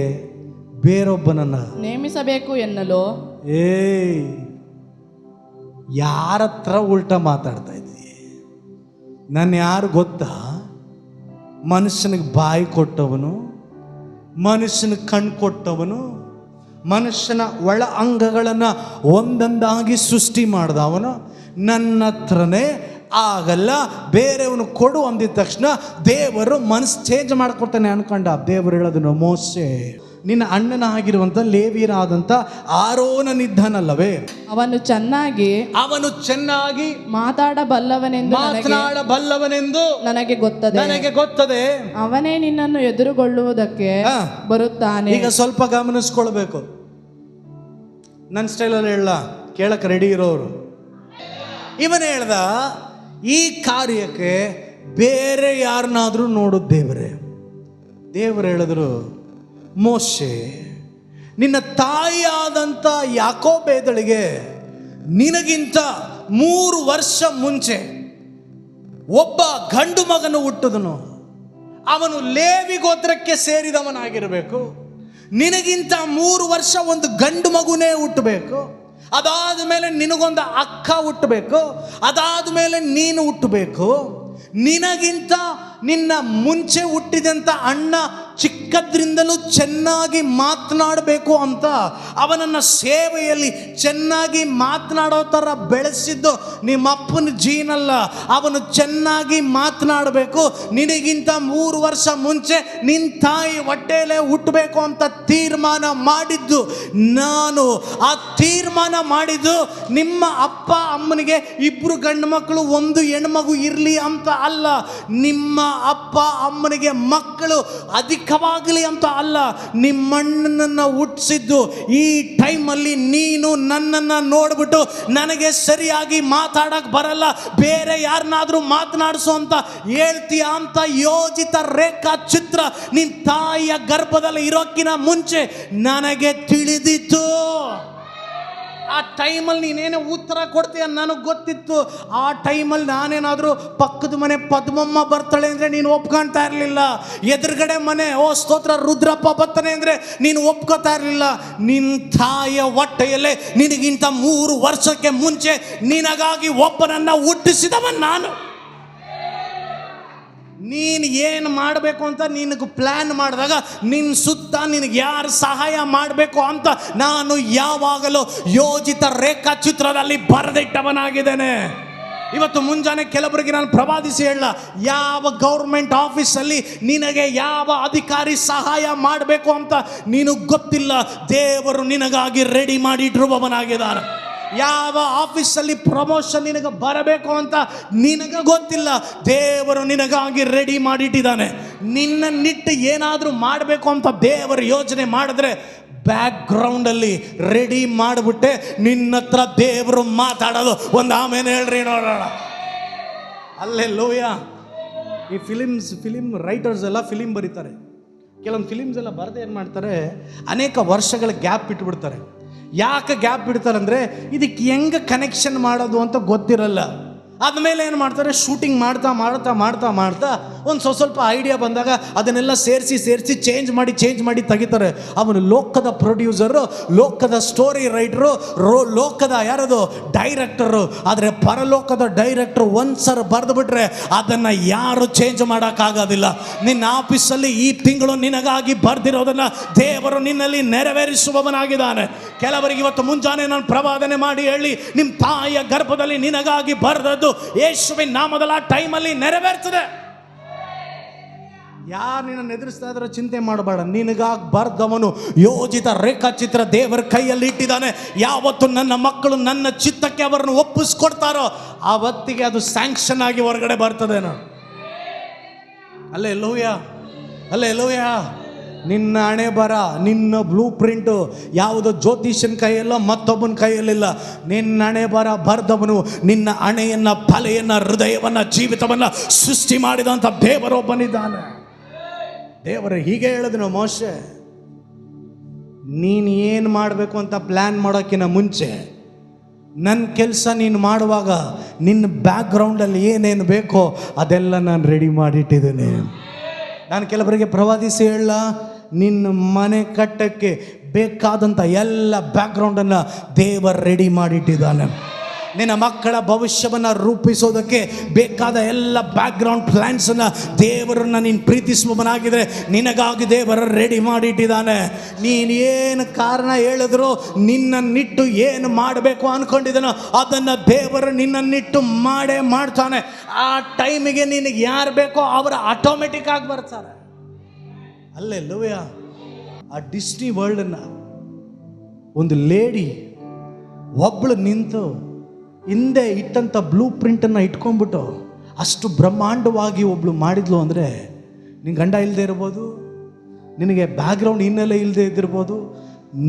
ಬೇರೊಬ್ಬನನ್ನ ನೇಮಿಸಬೇಕು ಎನ್ನಲು. ಯಾರತ್ರ ಉಲ್ಟಾ ಮಾತಾಡ್ತಾ ಇದ್ದೀವಿ? ನಾನು ಯಾರು ಗೊತ್ತಾ? ಮನುಷ್ಯನಿಗೆ ಬಾಯಿ ಕೊಟ್ಟವನು, ಮನುಷ್ಯನಿಗೆ ಕಣ್ಣು ಕೊಟ್ಟವನು, ಮನುಷ್ಯನ ಒಳ ಅಂಗಗಳನ್ನು ಒಂದೊಂದಾಗಿ ಸೃಷ್ಟಿ ಮಾಡಿದವನು. ನನ್ನ ಹತ್ರನೇ ಆಗಲ್ಲ, ಬೇರೆಯವನು ಕೊಡು ಅಂದಿದ ತಕ್ಷಣ ದೇವರು ಮನಸ್ಸು ಚೇಂಜ್ ಮಾಡ್ಕೊಡ್ತಾನೆ ಅನ್ಕೊಂಡ. ದೇವರು ಹೇಳೋದನ್ನು, ಮೋಶೆ ನಿನ್ನ ಅಣ್ಣನ ಆಗಿರುವಂಥ ಲೇವಿಯರಾದಂಥ ಆರೋನನಿದ್ದಾನಲ್ಲವೇ, ಅವನು ಚೆನ್ನಾಗಿ ಮಾತಾಡಬಲ್ಲವನೆಂದು ನನಗೆ ಗೊತ್ತದೆ. ಅವನೇ ನಿನ್ನನ್ನು ಎದುರುಗೊಳ್ಳುವುದಕ್ಕೆ ಬರುತ್ತಾನೆ. ಈಗ ಸ್ವಲ್ಪ ಗಮನಿಸ್ಕೊಳ್ಬೇಕು. ನನ್ನ ಸ್ಟೈಲಲ್ಲಿ ಹೇಳ, ಕೇಳಕ್ಕೆ ರೆಡಿ ಇರೋರು. ಇವನು ಹೇಳ್ದ, ಈ ಕಾರ್ಯಕ್ಕೆ ಬೇರೆ ಯಾರನ್ನಾದ್ರೂ ನೋಡು ದೇವರೇ. ದೇವರು ಹೇಳಿದ್ರು, ಮೋಶೆ, ನಿನ್ನ ತಾಯಿಯಾದಂಥ ಯಾಕೋಬೇದಳಿಗೆ ನಿನಗಿಂತ 3 ವರ್ಷ ಮುಂಚೆ ಒಬ್ಬ ಗಂಡು ಮಗನು ಹುಟ್ಟಿದನು. ಅವನು ಲೇವಿ ಗೋತ್ರಕ್ಕೆ ಸೇರಿದವನಾಗಿರಬೇಕು. ನಿನಗಿಂತ 3 ವರ್ಷ ಒಂದು ಗಂಡು ಮಗುನೇ ಹುಟ್ಟಬೇಕು. ಅದಾದ ಮೇಲೆ ನಿನಗೊಂದು ಅಕ್ಕ ಹುಟ್ಟಬೇಕು. ಅದಾದ ಮೇಲೆ ನೀನು ಹುಟ್ಟಬೇಕು. ನಿನಗಿಂತ ನಿನ್ನ ಮುಂಚೆ ಹುಟ್ಟಿದಂಥ ಅಣ್ಣ ಚಿಕ್ಕದ್ರಿಂದಲೂ ಚೆನ್ನಾಗಿ ಮಾತನಾಡಬೇಕು ಅಂತ ಅವನನ್ನು ಸೇವೆಯಲ್ಲಿ ಚೆನ್ನಾಗಿ ಮಾತನಾಡೋ ಥರ ಬೆಳೆಸಿದ್ದು ನಿಮ್ಮಪ್ಪನ ಜೀನಲ್ಲ. ಅವನು ಚೆನ್ನಾಗಿ ಮಾತನಾಡಬೇಕು. ನಿನಗಿಂತ 3 ವರ್ಷ ಮುಂಚೆ ನಿನ್ನ ತಾಯಿ ಹೊಟ್ಟೆಯಲ್ಲೇ ಹುಟ್ಟಬೇಕು ಅಂತ ತೀರ್ಮಾನ ಮಾಡಿದ್ದು ನಾನು. ಆ ತೀರ್ಮಾನ ಮಾಡಿದ್ದು ನಿಮ್ಮ ಅಪ್ಪ ಅಮ್ಮನಿಗೆ 2 ಗಂಡು ಮಕ್ಕಳು 1 ಹೆಣ್ಮಗು ಇರಲಿ ಅಂತ ಅಲ್ಲ. ನಿಮ್ಮ ಅಪ್ಪ ಅಮ್ಮನಿಗೆ ಮಕ್ಕಳು ಅಧಿಕವಾಗಲಿ ಅಂತ ಅಲ್ಲ. ನಿಮ್ಮಣ್ಣನನ್ನು ಹುಟ್ಟಿಸಿದ್ದು ಈ ಟೈಮಲ್ಲಿ ನೀನು ನನ್ನನ್ನು ನೋಡ್ಬಿಟ್ಟು ನನಗೆ ಸರಿಯಾಗಿ ಮಾತಾಡಕ್ಕೆ ಬರಲ್ಲ, ಬೇರೆ ಯಾರನ್ನಾದ್ರೂ ಮಾತನಾಡಿಸು ಅಂತ ಹೇಳ್ತೀಯ ಅಂತ ಯೋಜಿತ ರೇಖಾ ಚಿತ್ರ ನಿನ್ನ ತಾಯಿಯ ಗರ್ಭದಲ್ಲಿ ಇರೋಕ್ಕಿಂತ ಮುಂಚೆ ನನಗೆ ತಿಳಿದಿತ್ತು. ಆ ಟೈಮಲ್ಲಿ ನೀನೇನೇ ಉತ್ತರ ಕೊಡ್ತೀಯ ನನಗೆ ಗೊತ್ತಿತ್ತು. ಆ ಟೈಮಲ್ಲಿ ನಾನೇನಾದರೂ ಪಕ್ಕದ ಮನೆ ಪದ್ಮಮ್ಮ ಬರ್ತಾಳೆ ಅಂದರೆ ನೀನು ಒಪ್ಕೊಳ್ತಾ ಇರಲಿಲ್ಲ. ಎದುರುಗಡೆ ಮನೆ ಸ್ತೋತ್ರ ರುದ್ರಪ್ಪ ಬರ್ತಾನೆ ಅಂದರೆ ನೀನು ಒಪ್ಕೋತಾ ಇರಲಿಲ್ಲ. ನಿನ್ನ ತಾಯಿಯ ಹೊಟ್ಟೆಯಲ್ಲೇ ನಿನಗಿಂತ 3 ವರ್ಷಕ್ಕೆ ಮುಂಚೆ ನಿನಗಾಗಿ ಒಬ್ಬನನ್ನು ಹುಟ್ಟಿಸಿದವನ್ ನಾನು. ನೀನು ಏನು ಮಾಡಬೇಕು ಅಂತ ನಿನಗೆ ಪ್ಲ್ಯಾನ್ ಮಾಡಿದಾಗ ನಿನ್ನ ಸುತ್ತ ನಿನಗೆ ಯಾರು ಸಹಾಯ ಮಾಡಬೇಕು ಅಂತ ನಾನು ಯಾವಾಗಲೂ ಯೋಜಿತ ರೇಖಾಚಿತ್ರದಲ್ಲಿ ಬರೆದಿಟ್ಟವನಾಗಿದ್ದೇನೆ. ಇವತ್ತು ಮುಂಜಾನೆ ಕೆಲವರಿಗೆ ನಾನು ಪ್ರವಾದಿಸಿ ಹೇಳ, ಯಾವ ಗೌರ್ಮೆಂಟ್ ಆಫೀಸಲ್ಲಿ ನಿನಗೆ ಯಾವ ಅಧಿಕಾರಿ ಸಹಾಯ ಮಾಡಬೇಕು ಅಂತ ನಿನಗೆ ಗೊತ್ತಿಲ್ಲ. ದೇವರು ನಿನಗಾಗಿ ರೆಡಿ ಮಾಡಿಟ್ಟಿರುವವನಾಗಿದ್ದಾನೆ. ಯಾವ ಆಫೀಸಲ್ಲಿ ಪ್ರಮೋಷನ್ ನಿನಗೆ ಬರಬೇಕು ಅಂತ ನಿನಗೆ ಗೊತ್ತಿಲ್ಲ. ದೇವರು ನಿನಗಾಗಿ ರೆಡಿ ಮಾಡಿಟ್ಟಿದ್ದಾನೆ. ನಿನ್ನನ್ನಿಟ್ಟು ಏನಾದರೂ ಮಾಡಬೇಕು ಅಂತ ದೇವರು ಯೋಚನೆ ಮಾಡಿದ್ರೆ ಬ್ಯಾಕ್ ಗ್ರೌಂಡಲ್ಲಿ ರೆಡಿ ಮಾಡಿಬಿಟ್ಟೆ ನಿನ್ನ ಹತ್ರ ದೇವರು ಮಾತಾಡೋದು. ಒಂದು ಆಮೇಲೆ ಹೇಳ್ರಿ ನೋಡೋಣ. ಅಲ್ಲೇ ಲೋಯ. ಈ ಫಿಲಿಮ್ ರೈಟರ್ಸ್ ಎಲ್ಲ ಫಿಲಿಮ್ ಬರೀತಾರೆ. ಕೆಲವೊಂದು ಫಿಲಿಮ್ಸ್ ಎಲ್ಲ ಬರದೆ ಏನು ಮಾಡ್ತಾರೆ, ಅನೇಕ ವರ್ಷಗಳ ಗ್ಯಾಪ್ ಇಟ್ಬಿಡ್ತಾರೆ. ಯಾಕೆ ಗ್ಯಾಪ್ ಬಿಡ್ತಾರೆ ಅಂದರೆ ಇದಕ್ಕೆ ಹೆಂಗೆ ಕನೆಕ್ಷನ್ ಮಾಡೋದು ಅಂತ ಗೊತ್ತಿರಲ್ಲ. ಆದಮೇಲೆ ಏನು ಮಾಡ್ತಾರೆ, ಶೂಟಿಂಗ್ ಮಾಡ್ತಾ ಮಾಡ್ತಾ ಮಾಡ್ತಾ ಮಾಡ್ತಾ ಒಂದು ಸ್ವಲ್ಪ ಐಡಿಯಾ ಬಂದಾಗ ಅದನ್ನೆಲ್ಲ ಸೇರಿಸಿ ಚೇಂಜ್ ಮಾಡಿ ತೆಗಿತಾರೆ. ಅವನು ಲೋಕದ ಪ್ರೊಡ್ಯೂಸರು, ಲೋಕದ ಸ್ಟೋರಿ ರೈಟರು, ಲೋಕದ ಯಾರದು ಡೈರೆಕ್ಟರು. ಆದರೆ ಪರಲೋಕದ ಡೈರೆಕ್ಟರ್ ಒಂದ್ಸಲ ಬರೆದು ಬಿಟ್ರೆ ಅದನ್ನು ಯಾರು ಚೇಂಜ್ ಮಾಡೋಕ್ಕಾಗೋದಿಲ್ಲ. ನಿನ್ನ ಆಫೀಸಲ್ಲಿ ಈ ತಿಂಗಳು ನಿನಗಾಗಿ ಬರೆದಿರೋದನ್ನು ದೇವರು ನಿನ್ನಲ್ಲಿ ನೆರವೇರಿಸುವವನಾಗಿದ್ದಾನೆ. ಕೆಲವರಿಗೆ ಇವತ್ತು ಮುಂಜಾನೆ ನಾನು ಪ್ರವಾದನೆ ಮಾಡಿ ಹೇಳಿ, ನಿಮ್ಮ ತಾಯಿಯ ಗರ್ಭದಲ್ಲಿ ನಿನಗಾಗಿ ಬರೆದದ್ದು ಯೇಸುವಿನ ನಾಮದಲ್ಲಿ ಆ ಟೈಮಲ್ಲಿ ನೆರವೇರ್ತದೆ. ಯಾರು ನಿನ್ನ ಎದುರಿಸ್ತಾ ಇದ್ರೆ ಚಿಂತೆ ಮಾಡಬೇಡ. ನಿನಗಾಗಿ ಬರ್ದವನು ಯೋಜಿತ ರೇಖಾಚಿತ್ರ ದೇವರ ಕೈಯಲ್ಲಿ ಇಟ್ಟಿದ್ದಾನೆ. ಯಾವತ್ತು ನನ್ನ ಮಕ್ಕಳು ನನ್ನ ಚಿತ್ತಕ್ಕೆ ಅವರನ್ನು ಒಪ್ಪಿಸ್ಕೊಡ್ತಾರೋ ಆವತ್ತಿಗೆ ಅದು ಸ್ಯಾಂಕ್ಷನ್ ಆಗಿ ಹೊರಗಡೆ ಬರ್ತದೆ. ನಾನು ಅಲ್ಲೇ ಲೋಯ. ನಿನ್ನ ಹಣೆ ಬರ, ನಿನ್ನ ಬ್ಲೂ ಪ್ರಿಂಟು ಯಾವುದೋ ಜ್ಯೋತಿಷನ್ ಕೈಯಲ್ಲ, ಮತ್ತೊಬ್ಬನ ಕೈಯಲ್ಲಿಲ್ಲ. ನಿನ್ನ ಹಣೆ ಬರ ಬರ್ದವನು ನಿನ್ನ ಹಣೆಯನ್ನು, ತಲೆಯನ್ನು, ಹೃದಯವನ್ನು, ಜೀವಿತವನ್ನು ಸೃಷ್ಟಿ ಮಾಡಿದಂಥ ದೇವರೊಬ್ಬನಿದ್ದಾನೆ. ದೇವರು ಹೀಗೆ ಹೇಳಿದನು, ಮೋಶೆ, ನೀನು ಏನು ಮಾಡಬೇಕು ಅಂತ ಪ್ಲ್ಯಾನ್ ಮಾಡೋಕ್ಕಿಂತ ಮುಂಚೆ ನನ್ನ ಕೆಲಸ ನೀನು ಮಾಡುವಾಗ ನಿನ್ನ ಬ್ಯಾಕ್ಗ್ರೌಂಡಲ್ಲಿ ಏನೇನು ಬೇಕೋ ಅದೆಲ್ಲ ನಾನು ರೆಡಿ ಮಾಡಿಟ್ಟಿದ್ದೇನೆ. ನಾನು ಕೆಲವರಿಗೆ ಪ್ರವಾದಿಸಿ ಹೇಳ, ನಿನ್ನ ಮನೆ ಕಟ್ಟಕ್ಕೆ ಬೇಕಾದಂಥ ಎಲ್ಲ ಬ್ಯಾಕ್ಗ್ರೌಂಡನ್ನು ದೇವರು ರೆಡಿ ಮಾಡಿಟ್ಟಿದ್ದಾನೆ. ನಿನ್ನ ಮಕ್ಕಳ ಭವಿಷ್ಯವನ್ನು ರೂಪಿಸೋದಕ್ಕೆ ಬೇಕಾದ ಎಲ್ಲ ಬ್ಯಾಕ್ಗ್ರೌಂಡ್ ಪ್ಲ್ಯಾನ್ಸನ್ನು ದೇವರನ್ನು ನೀನು ಪ್ರೀತಿಸುವವನಾಗಿದ್ದರೆ ನಿನಗಾಗಿ ದೇವರ ರೆಡಿ ಮಾಡಿಟ್ಟಿದ್ದಾನೆ. ನೀನು ಏನು ಕಾರಣ ಹೇಳಿದ್ರು, ನಿನ್ನನ್ನಿಟ್ಟು ಏನು ಮಾಡಬೇಕು ಅಂದ್ಕೊಂಡಿದ್ದಾನೋ ಅದನ್ನು ದೇವರು ನಿನ್ನನ್ನಿಟ್ಟು ಮಾಡೇ ಮಾಡ್ತಾನೆ. ಆ ಟೈಮಿಗೆ ನಿನಗೆ ಯಾರು ಬೇಕೋ ಅವರು ಆಟೋಮೆಟಿಕ್ ಆಗಿ ಬರ್ತಾರೆ. ಅಲ್ಲೇ ಲೋಯ. ಆ ಡಿಸ್ನಿ ವರ್ಲ್ಡನ್ನು ಒಂದು ಲೇಡಿ ಒಬ್ಬಳು ನಿಂತು ಹಿಂದೆ ಇಟ್ಟಂಥ ಬ್ಲೂ ಪ್ರಿಂಟನ್ನು ಇಟ್ಕೊಂಡ್ಬಿಟ್ಟು ಅಷ್ಟು ಬ್ರಹ್ಮಾಂಡವಾಗಿ ಒಬ್ಳು ಮಾಡಿದ್ಲು ಅಂದರೆ, ನಿನ್ನ ಗಂಡ ಇಲ್ಲದೆ ಇರ್ಬೋದು, ನಿನಗೆ ಬ್ಯಾಕ್ಗ್ರೌಂಡ್ ಹಿನ್ನೆಲೆ ಇಲ್ಲದೆ ಇದ್ದಿರ್ಬೋದು,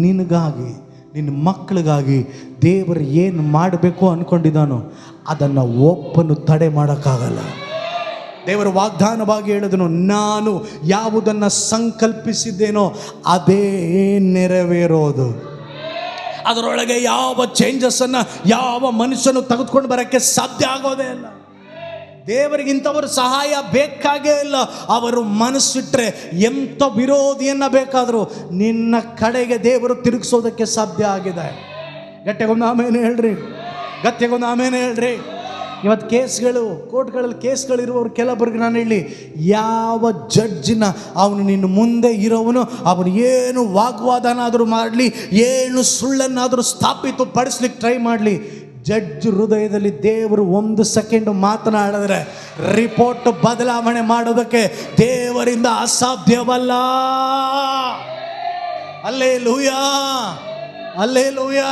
ನಿನಗಾಗಿ ನಿನ್ನ ಮಕ್ಕಳಿಗಾಗಿ ದೇವರು ಏನು ಮಾಡಬೇಕು ಅಂದ್ಕೊಂಡಿದ್ದಾನೋ ಅದನ್ನು ಒಬ್ಬನು ತಡೆ ಮಾಡೋಕ್ಕಾಗಲ್ಲ. ದೇವರು ವಾಗ್ದಾನವಾಗಿ ಹೇಳಿದನು, ನಾನು ಯಾವುದನ್ನು ಸಂಕಲ್ಪಿಸಿದ್ದೇನೋ ಅದೇ ನೆರವೇರೋದು. ಅದರೊಳಗೆ ಯಾವ ಚೇಂಜಸ್ಸನ್ನು ಯಾವ ಮನುಷ್ಯನು ತೆಗೆದುಕೊಂಡು ಬರೋಕ್ಕೆ ಸಾಧ್ಯ ಆಗೋದೇ ಇಲ್ಲ. ದೇವರಿಗಿಂತವರು ಸಹಾಯ ಬೇಕಾಗೇ ಇಲ್ಲ. ಅವರು ಮನಸ್ಸಿಟ್ರೆ ಎಂಥ ವಿರೋಧಿಯನ್ನ ಬೇಕಾದರೂ ನಿನ್ನ ಕಡೆಗೆ ದೇವರು ತಿರುಗಿಸೋದಕ್ಕೆ ಸಾಧ್ಯ ಆಗಿದೆ. ಗಟ್ಟಿಗೊಂದು ಆಮೇಲೆ ಹೇಳ್ರಿ, ಗಟ್ಟಿಗೊಂದು ಆಮೇಲೆ ಹೇಳ್ರಿ. ಇವತ್ತು ಕೇಸ್ಗಳು, ಕೋರ್ಟ್ಗಳಲ್ಲಿ ಕೇಸ್ಗಳಿರುವವರು ಕೆಲವರಿಗೆ ನಾನು ಹೇಳಿ, ಯಾವ ಜಡ್ಜಿನ ಅವನು ನಿನ್ನ ಮುಂದೆ ಇರೋವನು, ಅವನು ಏನು ವಾಗ್ವಾದನಾದರೂ ಮಾಡಲಿ, ಏನು ಸುಳ್ಳನ್ನಾದರೂ ಸ್ಥಾಪಿತಪಡಿಸ್ಲಿಕ್ಕೆ ಟ್ರೈ ಮಾಡಲಿ, ಜಡ್ಜ್ ಹೃದಯದಲ್ಲಿ ದೇವರು 1 ಸೆಕೆಂಡ್ ಮಾತನಾಡಿದ್ರೆ ರಿಪೋರ್ಟ್ ಬದಲಾವಣೆ ಮಾಡೋದಕ್ಕೆ ದೇವರಿಂದ ಅಸಾಧ್ಯವಲ್ಲ. Alleluia, alleluia.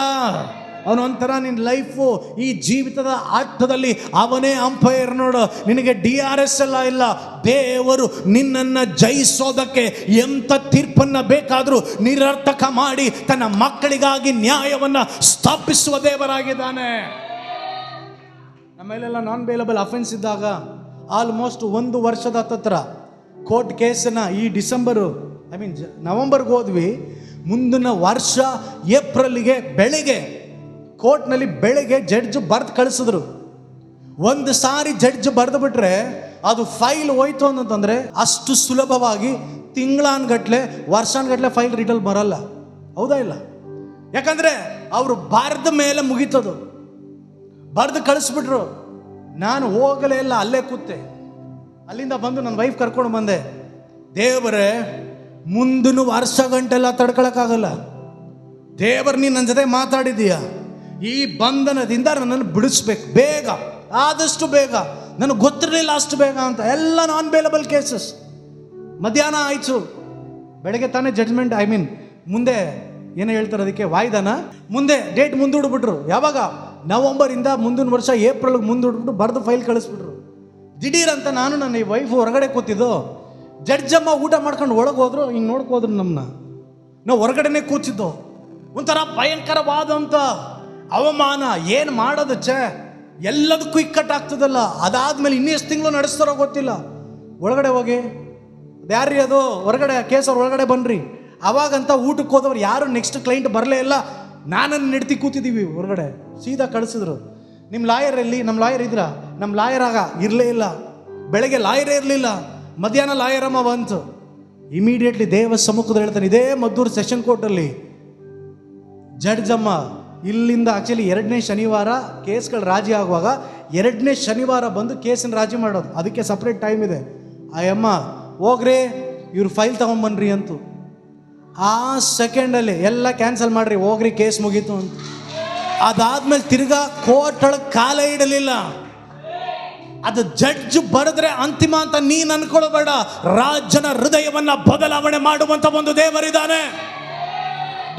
ಅವನೊಂಥರ ನಿನ್ನ ಲೈಫು, ಈ ಜೀವಿತದ ಆಟದಲ್ಲಿ ಅವನೇ ಅಂಪೈರ್. ನೋಡು, ನಿನಗೆ DRS ಎಲ್ಲ ಇಲ್ಲ. ದೇವರು ನಿನ್ನನ್ನು ಜಯಿಸೋದಕ್ಕೆ ಎಂಥ ತೀರ್ಪನ್ನು ಬೇಕಾದರೂ ನಿರರ್ಥಕ ಮಾಡಿ ತನ್ನ ಮಕ್ಕಳಿಗಾಗಿ ನ್ಯಾಯವನ್ನು ಸ್ಥಾಪಿಸುವ ದೇವರಾಗಿದ್ದಾನೆ. ನಮ್ಮೇಲೆಲ್ಲ ನಾನ್ ಬೇಲಬಲ್ ಅಫೆನ್ಸ್ ಇದ್ದಾಗ ಆಲ್ಮೋಸ್ಟ್ 1 ವರ್ಷದ ಹತ್ರ ಕೋರ್ಟ್ ಕೇಸನ್ನು ಈ ನವೆಂಬರ್ಗೆ ಹೋದ್ವಿ. ಮುಂದಿನ ವರ್ಷ ಏಪ್ರಿಲ್ಗೆ ಬೆಳಿಗ್ಗೆ ಕೋರ್ಟ್ನಲ್ಲಿ ಬೆಳಗ್ಗೆ ಜಡ್ಜ್ ಬರೆದು ಕಳಿಸಿದ್ರು. 1 ಸಾರಿ ಜಡ್ಜ್ ಬರೆದು ಬಿಟ್ರೆ ಅದು ಫೈಲ್ ಹೋಯ್ತು ಅಂತಂದರೆ ಅಷ್ಟು ಸುಲಭವಾಗಿ ತಿಂಗಳಾನ್ಗಟ್ಲೆ ವರ್ಷಾನ್ಗಟ್ಲೆ ಫೈಲ್ ರಿಟರ್ನ್ ಬರಲ್ಲ. ಹೌದಾ ಇಲ್ಲ? ಯಾಕಂದರೆ ಅವರು ಬರೆದ ಮೇಲೆ ಮುಗೀತದು. ಬರೆದು ಕಳಿಸ್ಬಿಟ್ರು. ನಾನು ಹೋಗಲೇ ಇಲ್ಲ, ಅಲ್ಲೇ ಕೂತೆ. ಅಲ್ಲಿಂದ ಬಂದು ನನ್ನ ವೈಫ್ ಕರ್ಕೊಂಡು ಬಂದೆ. ದೇವರೇ, ಮುಂದಿನ ವರ್ಷ ಗಂಟೆಲ್ಲ ತಡ್ಕೊಳಕ್ಕಾಗಲ್ಲ. ದೇವರು ನೀನು ನನ್ನ ಜೊತೆ ಮಾತಾಡಿದೀಯ. ಈ ಬಂಧನದಿಂದ ನನ್ನನ್ನು ಬಿಡಿಸ್ಬೇಕು, ಬೇಗ, ಆದಷ್ಟು ಬೇಗ. ನನಗೆ ಗೊತ್ತಿರಲಿಲ್ಲ ಅಷ್ಟು ಬೇಗ ಅಂತ. ಎಲ್ಲ ನಾನ್ ಬೇಲಬಲ್ ಕೇಸಸ್. ಮಧ್ಯಾಹ್ನ ಆಯಿತು, ಬೆಳಗ್ಗೆ ತಾನೇ ಜಡ್ಜ್ಮೆಂಟ್, ಮುಂದೆ ಏನೋ ಹೇಳ್ತಾರೆ ಅದಕ್ಕೆ, ವಾಯ್ದಾನ ಮುಂದೆ ಡೇಟ್ ಮುಂದೂಡ್ಬಿಟ್ರು. ಯಾವಾಗ? ನವಂಬರಿಂದ ಮುಂದಿನ ವರ್ಷ ಏಪ್ರಿಲ್ಗೆ ಮುಂದೂಡ್ಬಿಟ್ಟು ಬರೆದು ಫೈಲ್ ಕಳಿಸ್ಬಿಟ್ರು. ದಿಢೀರ್ ಅಂತ ನಾನು ನನ್ನ ಈ ವೈಫ್ ಹೊರಗಡೆ ಕೂತಿದ್ದು. ಜಡ್ಜಮ್ಮ ಊಟ ಮಾಡ್ಕೊಂಡು ಒಳಗೆ ಹೋದ್ರು, ಹಿಂಗೆ ನೋಡ್ಕೋದ್ರು ನಮ್ಮನ್ನ. ನಾವು ಹೊರಗಡೆನೆ ಕೂತಿದ್ದು. ಒಂಥರ ಭಯಂಕರವಾದಂಥ ಅವಮಾನ. ಏನು ಮಾಡೋದು ಎಲ್ಲದಕ್ಕೂ ಇಕ್ಕಟ್ಟಾಗ್ತದಲ್ಲ. ಅದಾದ್ಮೇಲೆ ಇನ್ನೆಷ್ಟು ತಿಂಗಳು ನಡೆಸ್ತಾರೋ ಗೊತ್ತಿಲ್ಲ. ಒಳಗಡೆ ಹೋಗಿ, ಯಾರ್ರೀ ಅದು ಹೊರಗಡೆ ಕೇಸ್ ಅವ್ರು ಒಳಗಡೆ ಬನ್ನಿರಿ. ಅವಾಗಂತ ಊಟಕ್ಕೆ ಹೋದವ್ರು ಯಾರು ನೆಕ್ಸ್ಟ್ ಕ್ಲೈಂಟ್ ಬರಲೇ ಇಲ್ಲ. ನಾನನ್ನು ನೆಡ್ತಿ ಕೂತಿದ್ದೀವಿ ಹೊರಗಡೆ. ಸೀದಾ ಕಳಿಸಿದ್ರು. ನಿಮ್ಮ ಲಾಯರ್ ಎಲ್ಲಿ? ನಮ್ಮ ಲಾಯರ್ ಇದ್ರ? ನಮ್ಮ ಲಾಯರ್ ಆಗ ಇರಲೇ ಇಲ್ಲ. ಬೆಳಗ್ಗೆ ಲಾಯರೇ ಇರಲಿಲ್ಲ. ಮಧ್ಯಾಹ್ನ ಲಾಯರಮ್ಮ ಬಂತು. ಇಮಿಡಿಯೇಟ್ಲಿ ದೇವ ಸಮ್ಮುಖದಲ್ಲಿ ಹೇಳ್ತಾನೆ, ಇದೇ ಮದ್ದೂರು ಸೆಷನ್ ಕೋರ್ಟಲ್ಲಿ ಜಡ್ಜಮ್ಮ ಇಲ್ಲಿಂದ ಆ್ಯಕ್ಚುಲಿ 2ನೇ ಶನಿವಾರ ಕೇಸ್ಗಳು ರಾಜಿ ಆಗುವಾಗ 2ನೇ ಶನಿವಾರ ಬಂದು ಕೇಸನ್ನು ರಾಜಿ ಮಾಡೋದು. ಅದಕ್ಕೆ ಸಪ್ರೇಟ್ ಟೈಮ್ ಇದೆ. ಅಯ್ಯಮ್ಮ ಹೋಗ್ರಿ, ಇವ್ರು ಫೈಲ್ ತಗೊಂಬನ್ರಿ ಅಂತು. ಆ ಸೆಕೆಂಡಲ್ಲಿ ಎಲ್ಲ ಕ್ಯಾನ್ಸಲ್ ಮಾಡ್ರಿ, ಹೋಗ್ರಿ, ಕೇಸ್ ಮುಗೀತು ಅಂತ. ಅದಾದ್ಮೇಲೆ ತಿರ್ಗಾ ಕೋರ್ಟ್ ಒಳಗೆ ಕಾಲ ಇಡಲಿಲ್ಲ. ಅದು ಜಡ್ಜ್ ಬರೆದ್ರೆ ಅಂತಿಮ ಅಂತ ನೀನು ಅನ್ಕೊಳ್ಬೇಡ. ರಾಜನ ಹೃದಯವನ್ನ ಬದಲಾವಣೆ ಮಾಡುವಂತ ಒಂದು ದೇವರಿದ್ದಾನೆ.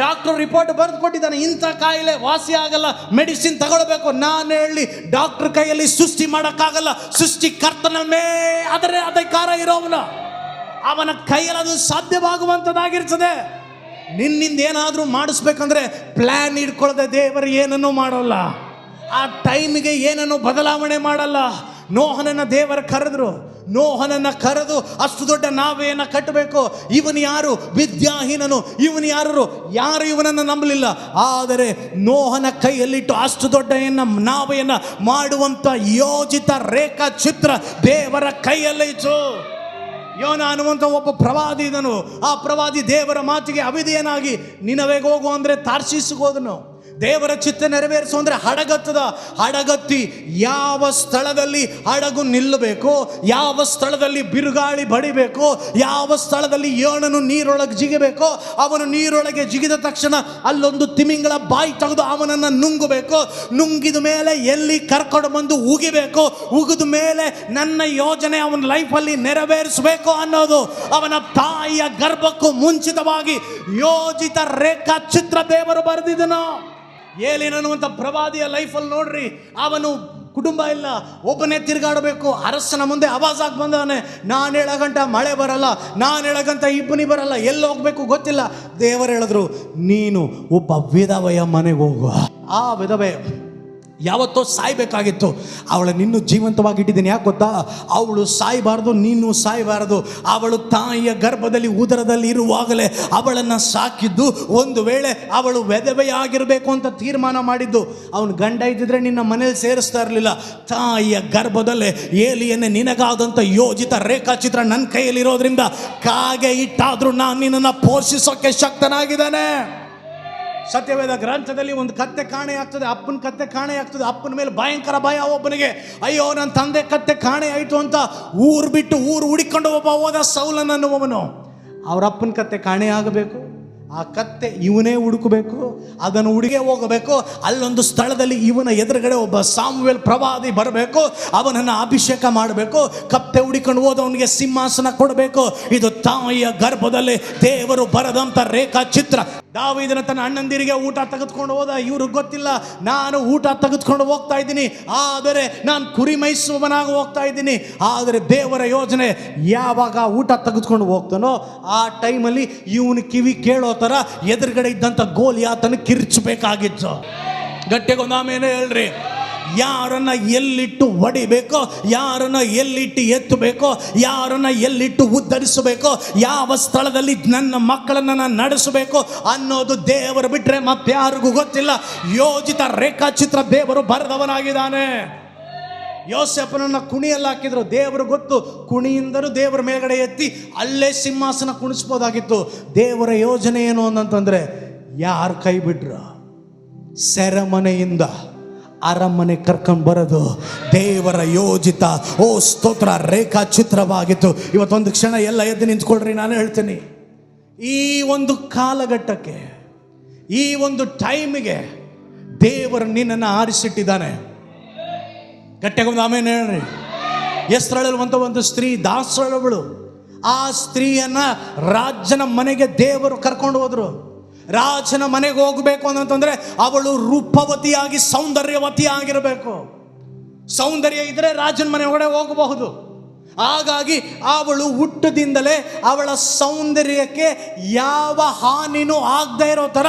ಡಾಕ್ಟರ್ ರಿಪೋರ್ಟ್ ಬರೆದು ಕೊಟ್ಟಿದ್ದಾನೆ, ಇಂಥ ಕಾಯಿಲೆ ವಾಸಿ ಆಗಲ್ಲ, ಮೆಡಿಸಿನ್ ತಗೊಳ್ಬೇಕು. ನಾನು ಹೇಳಿ, ಡಾಕ್ಟರ್ ಕೈಯಲ್ಲಿ ಸೃಷ್ಟಿ ಮಾಡೋಕ್ಕಾಗಲ್ಲ. ಸೃಷ್ಟಿಕರ್ತನ ಅದರ ಅಧಿಕಾರ ಇರೋವನ, ಅವನ ಕೈಯಲ್ಲಿ ಅದು ಸಾಧ್ಯವಾಗುವಂಥದ್ದಾಗಿರ್ತದೆ. ನಿನ್ನಿಂದ ಏನಾದರೂ ಮಾಡಿಸ್ಬೇಕಂದ್ರೆ ಪ್ಲ್ಯಾನ್ ಇಟ್ಕೊಳ್ಳದೆ ದೇವರು ಏನನ್ನೂ ಮಾಡೋಲ್ಲ. ಆ ಟೈಮಿಗೆ ಏನನ್ನು ಬದಲಾವಣೆ ಮಾಡಲ್ಲ. ನೋಹನನ್ನ ದೇವರ ಕರೆದ್ರು. ನೋಹನನ್ನ ಕರೆದು ಅಷ್ಟು ದೊಡ್ಡ ನಾವೆಯನ್ನು ಕಟ್ಟಬೇಕು. ಇವನು ಯಾರು? ವಿದ್ಯಾಹೀನನು. ಇವನು ಯಾರು ಇವನನ್ನು ನಂಬಲಿಲ್ಲ. ಆದರೆ ನೋಹನ ಕೈಯಲ್ಲಿಟ್ಟು ಅಷ್ಟು ದೊಡ್ಡ ನಾವೆಯನ್ನು ಮಾಡುವಂಥ ಯೋಜಿತ ರೇಖಾ ಚಿತ್ರ ದೇವರ ಕೈಯಲ್ಲಿತ್ತು. ಯೋನ ಅನ್ನುವಂಥ ಒಬ್ಬ ಪ್ರವಾದಿ ಇದನು. ಆ ಪ್ರವಾದಿ ದೇವರ ಮಾತಿಗೆ ಅವಿಧೇಯನಾಗಿ ನಿನವೆಗೆ ಹೋಗು ಅಂದರೆ ತಾರ್ಷೀಸಿಗೆ ಹೋದನು. ದೇವರ ಚಿತ್ತ ನೆರವೇರಿಸು ಅಂದರೆ ಹಡಗತ್ತದ. ಹಡಗತ್ತಿ ಯಾವ ಸ್ಥಳದಲ್ಲಿ ಹಡಗು ನಿಲ್ಲಬೇಕು, ಯಾವ ಸ್ಥಳದಲ್ಲಿ ಬಿರುಗಾಳಿ ಬಡಿಬೇಕು, ಯಾವ ಸ್ಥಳದಲ್ಲಿ ಯೋನನು ನೀರೊಳಗೆ ಜಿಗಬೇಕು, ಅವನು ನೀರೊಳಗೆ ಜಿಗಿದ ತಕ್ಷಣ ಅಲ್ಲೊಂದು ತಿಮಿಂಗಳ ಬಾಯಿ ತೆಗೆದು ಅವನನ್ನು ನುಂಗಬೇಕು. ನುಂಗಿದ ಮೇಲೆ ಎಲ್ಲಿ ಕರ್ಕೊಂಡು ಬಂದು ಉಗಿಬೇಕು, ಉಗಿದ ಮೇಲೆ ನನ್ನ ಯೋಜನೆ ಅವನ ಲೈಫಲ್ಲಿ ನೆರವೇರಿಸಬೇಕು ಅನ್ನೋದು ಅವನ ತಾಯಿಯ ಗರ್ಭಕ್ಕೂ ಮುಂಚಿತವಾಗಿ ಯೋಜಿತ ರೇಖಾ ಚಿತ್ರ ದೇವರು ಬರೆದಿದ್ದನು. ಏಲಿನನ್ನುವಂಥ ಪ್ರವಾದಿಯ ಲೈಫಲ್ಲಿ ನೋಡ್ರಿ, ಅವನು ಕುಟುಂಬ ಇಲ್ಲ, ಒಬ್ಬನೇ ತಿರುಗಾಡಬೇಕು. ಅರಸನ ಮುಂದೆ ಆವಾಜಾಗಿ ಬಂದವನೇ, ನಾನು ಹೇಳಗಂಟ ಮಳೆ ಬರಲ್ಲ, ನಾನು ಹೇಳಗಂಟ ಇಬ್ಬನಿ ಬರಲ್ಲ, ಎಲ್ಲಿ ಹೋಗ್ಬೇಕು ಗೊತ್ತಿಲ್ಲ. ದೇವರು ಹೇಳಿದ್ರು, ನೀನು ಒಬ್ಬ ವಿಧವೆಯ ಮನೆಗೆ ಹೋಗುವ. ಆ ವಿಧವೆ ಯಾವತ್ತೋ ಸಾಯ್ಬೇಕಾಗಿತ್ತು, ಅವಳನ್ನಿನ್ನೂ ಜೀವಂತವಾಗಿಟ್ಟಿದ್ದೀನಿ. ಯಾಕೆ ಗೊತ್ತಾ? ಅವಳು ಸಾಯಬಾರ್ದು, ನೀನು ಸಾಯಬಾರದು. ಅವಳು ತಾಯಿಯ ಗರ್ಭದಲ್ಲಿ ಉದರದಲ್ಲಿ ಇರುವಾಗಲೇ ಅವಳನ್ನು ಸಾಕಿದ್ದು. ಒಂದು ವೇಳೆ ಅವಳು ವಿಧವೆಯಾಗಿರಬೇಕು ಅಂತ ತೀರ್ಮಾನ ಮಾಡಿದ್ದು, ಅವನು ಗಂಡ ಇದ್ದಿದ್ರೆ ನಿನ್ನ ಮನೇಲಿ ಸೇರಿಸ್ತಾ ಇರಲಿಲ್ಲ. ತಾಯಿಯ ಗರ್ಭದಲ್ಲೇ ಏಲಿಯನ್ನೇ ನಿನಗಾದಂಥ ಯೋಜಿತ ರೇಖಾಚಿತ್ರ ನನ್ನ ಕೈಯಲ್ಲಿರೋದ್ರಿಂದ ಕಾಗೆ ಇಟ್ಟಾದ್ರೂ ನಾನು ನಿನ್ನನ್ನು ಪೋಷಿಸೋಕೆ ಶಕ್ತನಾಗಿದ್ದಾನೆ. ಸತ್ಯವೇದ ಗ್ರಂಥದಲ್ಲಿ ಒಂದು ಕತ್ತೆ ಕಾಣೆ ಆಗ್ತದೆ, ಅಪ್ಪನ ಕತ್ತೆ ಕಾಣೆ ಆಗ್ತದೆ. ಅಪ್ಪನ ಮೇಲೆ ಭಯಂಕರ ಭಯ ಒಬ್ಬನಿಗೆ. ಅಯ್ಯೋ, ನನ್ನ ತಂದೆ ಕತ್ತೆ ಕಾಣೆ ಆಯಿತು ಅಂತ ಊರು ಬಿಟ್ಟು ಊರು ಹುಡಿಕೊಂಡು ಒಬ್ಬ ಹೋದ ಸೌಲನನ್ನುವವನು. ಅವ್ರ ಅಪ್ಪನ ಕತ್ತೆ ಕಾಣೆ ಆಗಬೇಕು, ಆ ಕತ್ತೆ ಇವನೇ ಹುಡುಕಬೇಕು, ಅದನ್ನು ಹುಡುಗೆ ಹೋಗಬೇಕು. ಅಲ್ಲೊಂದು ಸ್ಥಳದಲ್ಲಿ ಇವನ ಎದುರುಗಡೆ ಒಬ್ಬ ಸಾಮುವೇಲ್ ಪ್ರವಾದಿ ಬರಬೇಕು, ಅವನನ್ನು ಅಭಿಷೇಕ ಮಾಡಬೇಕು. ಕತ್ತೆ ಹುಡುಕೊಂಡು ಹೋದವನಿಗೆ ಸಿಂಹಾಸನ ಕೊಡಬೇಕು. ಇದು ತಾಯಿಯ ಗರ್ಭದಲ್ಲಿ ದೇವರು ಬರೆದಂಥ ರೇಖಾಚಿತ್ರ. ದಾವೀದನ ತನ್ನ ಅಣ್ಣಂದಿರಿಗೆ ಊಟ ತೆಗೆದುಕೊಂಡು ಹೋದ. ಇವ್ರಿಗೆ ಗೊತ್ತಿಲ್ಲ, ನಾನು ಊಟ ತೆಗೆದುಕೊಂಡು ಹೋಗ್ತಾ ಇದ್ದೀನಿ, ಆದರೆ ನಾನು ಕುರಿ ಮೈಸುವವನಾಗಿ ಹೋಗ್ತಾ ಇದ್ದೀನಿ. ಆದರೆ ದೇವರ ಯೋಜನೆ, ಯಾವಾಗ ಊಟ ತೆಗೆದುಕೊಂಡು ಹೋಗ್ತಾನೋ ಆ ಟೈಮಲ್ಲಿ ಇವನು ಕಿವಿ ಕೇಳೋ ಥರ ಎದುರುಗಡೆ ಇದ್ದಂಥ ಗೋಲಿಯಾತನ ಕಿರ್ಚಬೇಕಾಗಿತ್ತು. ಗಟ್ಟಿಗೊಂದು ಆಮೇಲೆ ಹೇಳ್ರಿ. ಯಾರನ್ನ ಎಲ್ಲಿಟ್ಟು ಹೊಡಿಬೇಕೋ, ಯಾರನ್ನ ಎಲ್ಲಿಟ್ಟು ಎತ್ತಬೇಕೋ, ಯಾರನ್ನ ಎಲ್ಲಿಟ್ಟು ಉದ್ಧರಿಸಬೇಕೋ, ಯಾವ ಸ್ಥಳದಲ್ಲಿ ನನ್ನ ಮಕ್ಕಳನ್ನು ನಾನು ನಡೆಸಬೇಕು ಅನ್ನೋದು ದೇವರು ಬಿಟ್ಟರೆ ಮತ್ತಾರಿಗೂ ಗೊತ್ತಿಲ್ಲ. ಯೋಜಿತ ರೇಖಾಚಿತ್ರ ದೇವರು ಬರೆದವನಾಗಿದ್ದಾನೆ. ಯೋಸೇಫನನ್ನು ಕುಣಿಯಲ್ಲಿ ಹಾಕಿದ್ರು, ದೇವರು ಗೊತ್ತು. ಕುಣಿಯಿಂದಲೂ ದೇವರ ಮೇಲ್ಗಡೆ ಎತ್ತಿ ಅಲ್ಲೇ ಸಿಂಹಾಸನ ಕುಣಿಸ್ಬೋದಾಗಿತ್ತು. ದೇವರ ಯೋಜನೆ ಏನು ಅಂತಂದರೆ, ಯಾರು ಕೈ ಬಿಟ್ರು? ಸೆರೆಮನೆಯಿಂದ ಅರಮನೆ ಕರ್ಕೊಂಡು ಬರೋದು ದೇವರ ಯೋಜಿತ ಸ್ತೋತ್ರ ರೇಖಾಚಿತ್ರವಾಗಿತ್ತು. ಇವತ್ತೊಂದು ಕ್ಷಣ ಎಲ್ಲ ಎದ್ದು ನಿಂತ್ಕೊಳ್ರಿ, ನಾನು ಹೇಳ್ತೀನಿ. ಈ ಒಂದು ಕಾಲಘಟ್ಟಕ್ಕೆ, ಈ ಒಂದು ಟೈಮಿಗೆ ದೇವರು ನಿನ್ನನ್ನು ಆರಿಸಿಟ್ಟಿದ್ದಾನೆ. ಗಟ್ಟಿಗೊಂದು ಆಮೇಲೆ ಹೇಳ್ರಿ. ಎಸ್ತರಳುವಂಥ ಒಂದು ಸ್ತ್ರೀ ದಾಸರಳವಳು. ಆ ಸ್ತ್ರೀಯನ್ನ ರಾಜನ ಮನೆಗೆ ದೇವರು ಕರ್ಕೊಂಡು ಹೋದ್ರು. ರಾಜನ ಮನೆಗೆ ಹೋಗಬೇಕು ಅಂತಂದ್ರೆ ಅವಳು ರೂಪವತಿಯಾಗಿ ಸೌಂದರ್ಯವತಿಯಾಗಿರಬೇಕು. ಸೌಂದರ್ಯ ಇದ್ರೆ ರಾಜನ ಮನೆ ಒಳಗಡೆ ಹೋಗಬಹುದು. ಹಾಗಾಗಿ ಅವಳು ಹುಟ್ಟದಿಂದಲೇ ಅವಳ ಸೌಂದರ್ಯಕ್ಕೆ ಯಾವ ಹಾನಿನೂ ಆಗದೆ ಇರೋ ಥರ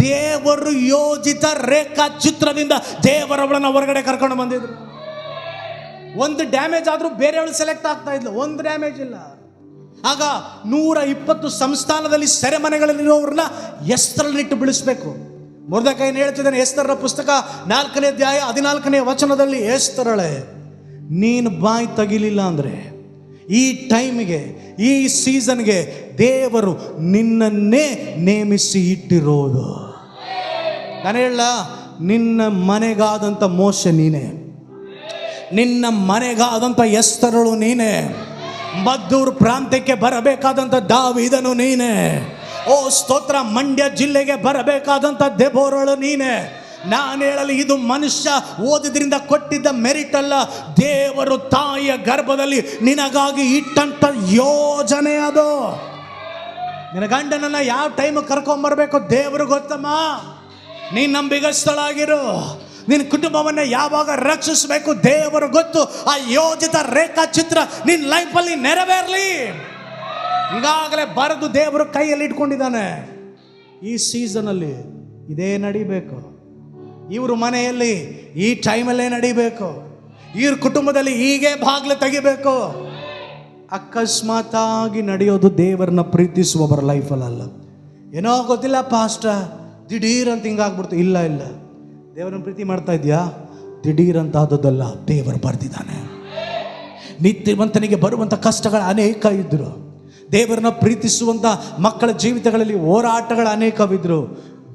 ದೇವರು ಯೋಜಿತ ರೇಖಾಚಿತ್ರದಿಂದ ದೇವರವಳನ್ನ ಹೊರಗಡೆ ಕರ್ಕೊಂಡು ಬಂದಿದ್ರು. ಒಂದು ಡ್ಯಾಮೇಜ್ ಆದರೂ ಬೇರೆಯವಳು ಸೆಲೆಕ್ಟ್ ಆಗ್ತಾ ಇದ್ಲು, ಒಂದು ಡ್ಯಾಮೇಜ್ ಇಲ್ಲ. ಆಗ 120 ಸಂಸ್ಥಾನದಲ್ಲಿ ಸೆರೆಮನೆಗಳಲ್ಲಿರೋರನ್ನ ಎಸ್ತರಲ್ಲಿಟ್ಟು ಬಿಡಿಸ್ಬೇಕು. ಮೊರ್ದೆಕೈನ ಹೇಳ್ತಿದ್ದಾನೆ, ಎಸ್ತರರ ಪುಸ್ತಕ 4ನೇ ಅಧ್ಯಾಯ 14ನೇ ವಚನದಲ್ಲಿ, ಎಸ್ತರಳೆ, ನೀನು ಬಾಯಿ ತೆಗಿಲಿಲ್ಲ ಅಂದರೆ ಈ ಟೈಮಿಗೆ, ಈ ಸೀಸನ್ಗೆ ದೇವರು ನಿನ್ನನ್ನೇ ನೇಮಿಸಿ ಇಟ್ಟಿರೋದು. ನಾನು ಹೇಳ, ನಿನ್ನ ಮನೆಗಾದಂಥ ಮೋಶೆ ನೀನೇ, ನಿನ್ನ ಮನೆಗಾದಂಥ ಎಸ್ತರಳು ನೀನೇ, ಮದ್ದೂರು ಪ್ರಾಂತ್ಯಕ್ಕೆ ಬರಬೇಕಾದಂಥ ದಾವೀದನು ನೀನೇ, ಸ್ತೋತ್ರ, ಮಂಡ್ಯ ಜಿಲ್ಲೆಗೆ ಬರಬೇಕಾದಂಥ ದೆಬೋರಳು ನೀನೇ. ನಾನು ಹೇಳಲಿ, ಇದು ಮನುಷ್ಯ ಓದಿದ್ರಿಂದ ಕೊಟ್ಟಿದ್ದ ಮೆರಿಟ್ ಅಲ್ಲ, ದೇವರು ತಾಯಿಯ ಗರ್ಭದಲ್ಲಿ ನಿನಗಾಗಿ ಇಟ್ಟಂತ ಯೋಜನೆ ಅದು. ನಿನ್ನ ಗಂಡನನ್ನ ಯಾವ ಟೈಮ್ ಕರ್ಕೊಂಬರ್ಬೇಕು ದೇವರು ಗೊತ್ತಮ್ಮ. ನೀನು ನಂಬಿಗಸ್ತಳಾಗಿರು. ನಿನ್ನ ಕುಟುಂಬವನ್ನು ಯಾವಾಗ ರಕ್ಷಿಸಬೇಕು ದೇವರು ಗೊತ್ತು. ಆ ಯೋಜಿತ ರೇಖಾಚಿತ್ರ ನಿನ್ನ ಲೈಫಲ್ಲಿ ನೆರವೇರಲಿ. ಈಗಾಗಲೇ ಬರೆದು ದೇವರು ಕೈಯಲ್ಲಿ ಇಟ್ಕೊಂಡಿದ್ದಾನೆ. ಈ ಸೀಸನಲ್ಲಿ ಇದೇ ನಡಿಬೇಕು. ಇವರು ಮನೆಯಲ್ಲಿ ಈ ಟೈಮಲ್ಲೇ ನಡಿಬೇಕು. ಇವ್ರ ಕುಟುಂಬದಲ್ಲಿ ಹೀಗೆ ಬಾಗಿಲು ತೆಗಿಬೇಕು. ಅಕಸ್ಮಾತಾಗಿ ನಡೆಯೋದು ದೇವರನ್ನ ಪ್ರೀತಿಸುವವರ ಲೈಫಲ್ಲ. ಏನೋ ಗೊತ್ತಿಲ್ಲ ಪಾಸ್ಟರ್, ದಿಢೀರ್ ಅಂತ ಹಿಂಗಾಗ್ಬಿಡ್ತು. ಇಲ್ಲ, ದೇವರನ್ನ ಪ್ರೀತಿ ಮಾಡ್ತಾ ಇದೆಯಾ? ದಿಢೀರಂತ ಆದದ್ದಲ್ಲ, ದೇವರು ಬರೆದಿದ್ದಾನೆ. ನಿತ್ಯವಂತನಿಗೆ ಬರುವಂಥ ಕಷ್ಟಗಳು ಅನೇಕ ಇದ್ದರು. ದೇವರನ್ನ ಪ್ರೀತಿಸುವಂಥ ಮಕ್ಕಳ ಜೀವಿತಗಳಲ್ಲಿ ಹೋರಾಟಗಳು ಅನೇಕವಿದ್ದರು.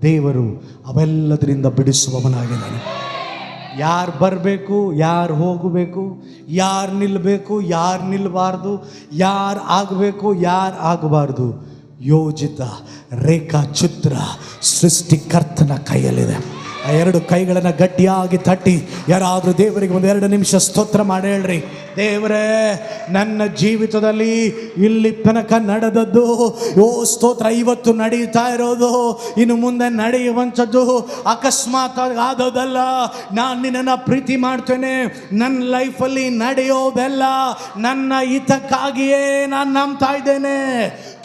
ದೇವರು ಅವೆಲ್ಲದರಿಂದ ಬಿಡಿಸುವವನಾಗಿದ್ದಾನೆ. ಯಾರು ಬರಬೇಕು, ಯಾರು ಹೋಗಬೇಕು, ಯಾರು ನಿಲ್ಲಬೇಕು, ಯಾರು ನಿಲ್ಲಬಾರ್ದು, ಯಾರು ಆಗಬೇಕು, ಯಾರು ಆಗಬಾರ್ದು, ಯೋಜಿತ ರೇಖಾಚಿತ್ರ ಸೃಷ್ಟಿಕರ್ತನ ಕೈಯಲ್ಲಿದೆ. ಆ 2 ಕೈಗಳನ್ನು ಗಟ್ಟಿಯಾಗಿ ತಟ್ಟಿ ಯಾರಾದರೂ ದೇವರಿಗೆ 1-2 ನಿಮಿಷ ಸ್ತೋತ್ರ ಮಾಡಿ ಹೇಳ್ರಿ. ದೇವರೇ, ನನ್ನ ಜೀವಿತದಲ್ಲಿ ಇಲ್ಲಿ ತನಕ ನಡೆದದ್ದು, ಸ್ತೋತ್ರ, ಇವತ್ತು ನಡೀತಾ ಇರೋದು, ಇನ್ನು ಮುಂದೆ ನಡೆಯುವಂಥದ್ದು ಅಕಸ್ಮಾತ್ ಆದೋದಲ್ಲ. ನಾನು ನಿನ್ನನ್ನು ಪ್ರೀತಿ ಮಾಡ್ತೇನೆ. ನನ್ನ ಲೈಫಲ್ಲಿ ನಡೆಯೋದೆಲ್ಲ ನನ್ನ ಹಿತಕ್ಕಾಗಿಯೇ ನಾನು ನಂಬ್ತಾ ಇದ್ದೇನೆ.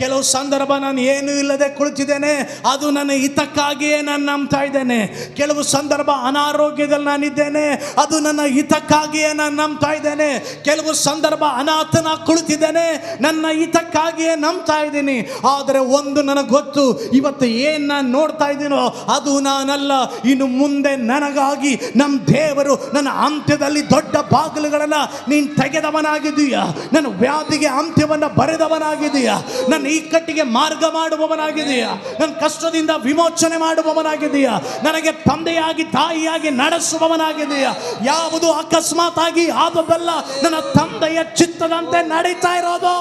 ಕೆಲವು ಸಂದರ್ಭ ನಾನು ಏನೂ ಇಲ್ಲದೆ ಕುಳಿತಿದ್ದೇನೆ, ಅದು ನನ್ನ ಹಿತಕ್ಕಾಗಿಯೇ ನಾನು ನಂಬ್ತಾ ಇದ್ದೇನೆ. ಕೆಲವು ಸಂದರ್ಭ ಅನಾರೋಗ್ಯದಲ್ಲಿ ನಾನಿದ್ದೇನೆ, ಅದು ನನ್ನ ಹಿತಕ್ಕಾಗಿಯೇ ನಾನು ನಂಬ್ತಾ ಇದ್ದೇನೆ. ಕೆಲವು ಸಂದರ್ಭ ಅನಾಥನ ಕುಳಿತಿದ್ದೇನೆ, ನನ್ನ ಹಿತಕ್ಕಾಗಿಯೇ ನಂಬ್ತಾ ಇದ್ದೀನಿ. ಆದರೆ ಒಂದು ನನಗೆ ಗೊತ್ತು, ಇವತ್ತು ಏನು ನಾನು ನೋಡ್ತಾ ಇದ್ದೀನೋ ಅದು ನಾನಲ್ಲ. ಇನ್ನು ಮುಂದೆ ನನಗಾಗಿ ನಮ್ಮ ದೇವರು ನನ್ನ ಅಂತ್ಯದಲ್ಲಿ ದೊಡ್ಡ ಬಾಗಿಲುಗಳನ್ನು ನೀನು ತೆಗೆದವನಾಗಿದ್ದೀಯ. ನನ್ನ ವ್ಯಾಧಿಗೆ ಅಂತ್ಯವನ್ನು ಬರೆದವನಾಗಿದ್ದೀಯ. ನನ್ನ ಇಕ್ಕಟ್ಟಿಗೆ ಮಾರ್ಗ ಮಾಡುವವನಾಗಿದ್ದೀಯ. ನನ್ನ ಕಷ್ಟದಿಂದ ವಿಮೋಚನೆ ಮಾಡುವವನಾಗಿದ್ದೀಯ. ನನಗೆ ತಂದೆಯಾಗಿ ತಾಯಿಯಾಗಿ ನಡೆಸುವವನಾಗಿದ್ದೀಯ. ಯಾವುದು ಅಕಸ್ಮಾತ್ ಆಗಿ ಆದದಲ್ಲ, ನನ್ನ ತಂದೆಯ ಚಿತ್ತದಂತೆ ನಡೀತಾ ಇರೋದು.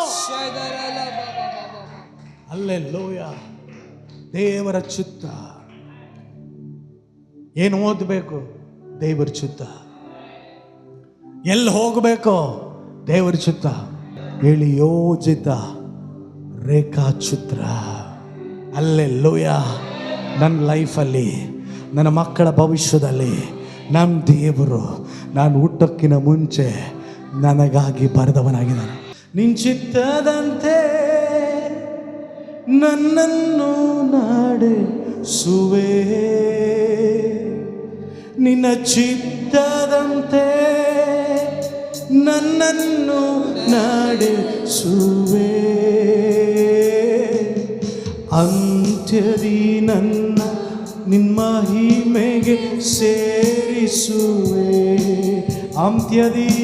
ಹಲ್ಲೆಲೂಯ. ದೇವರ ಚಿತ್ತ. ಏನು ಓದಬೇಕು? ದೇವರ ಚಿತ್ತ. ಎಲ್ಲಿ ಹೋಗಬೇಕು? ದೇವರ ಚಿತ್ತ. ಹೇಳಿ, ಯೋಜಿತ ರೇಖಾಚಿತ್ರ. ಹಲ್ಲೆಲೂಯ. ನನ್ನ ಲೈಫಲ್ಲಿ, ನನ್ನ ಮಕ್ಕಳ ಭವಿಷ್ಯದಲ್ಲಿ ನಮ್ಮ ದೇವರು ನಾನು ಹುಟ್ಟಕ್ಕಿನ ಮುಂಚೆ ನನಗಾಗಿ ಬರೆದವನಾಗಿದ್ದಾನೆ. ನಿನ್ನ ಚಿತ್ತದಂತೆ ನನ್ನನ್ನು ನಡೆಸುವೆ, ನಿನ್ನ ಚಿತ್ತದಂತೆ ನನ್ನನ್ನು ನಡೆಸುವೆ. ಅಂತ್ಯದಿ ನನ್ನ ನಿನ್ನ ಮಹಿಮೆಗೆ ಸೇರಿಸುವೆ. ಅಂತ್ಯದಿ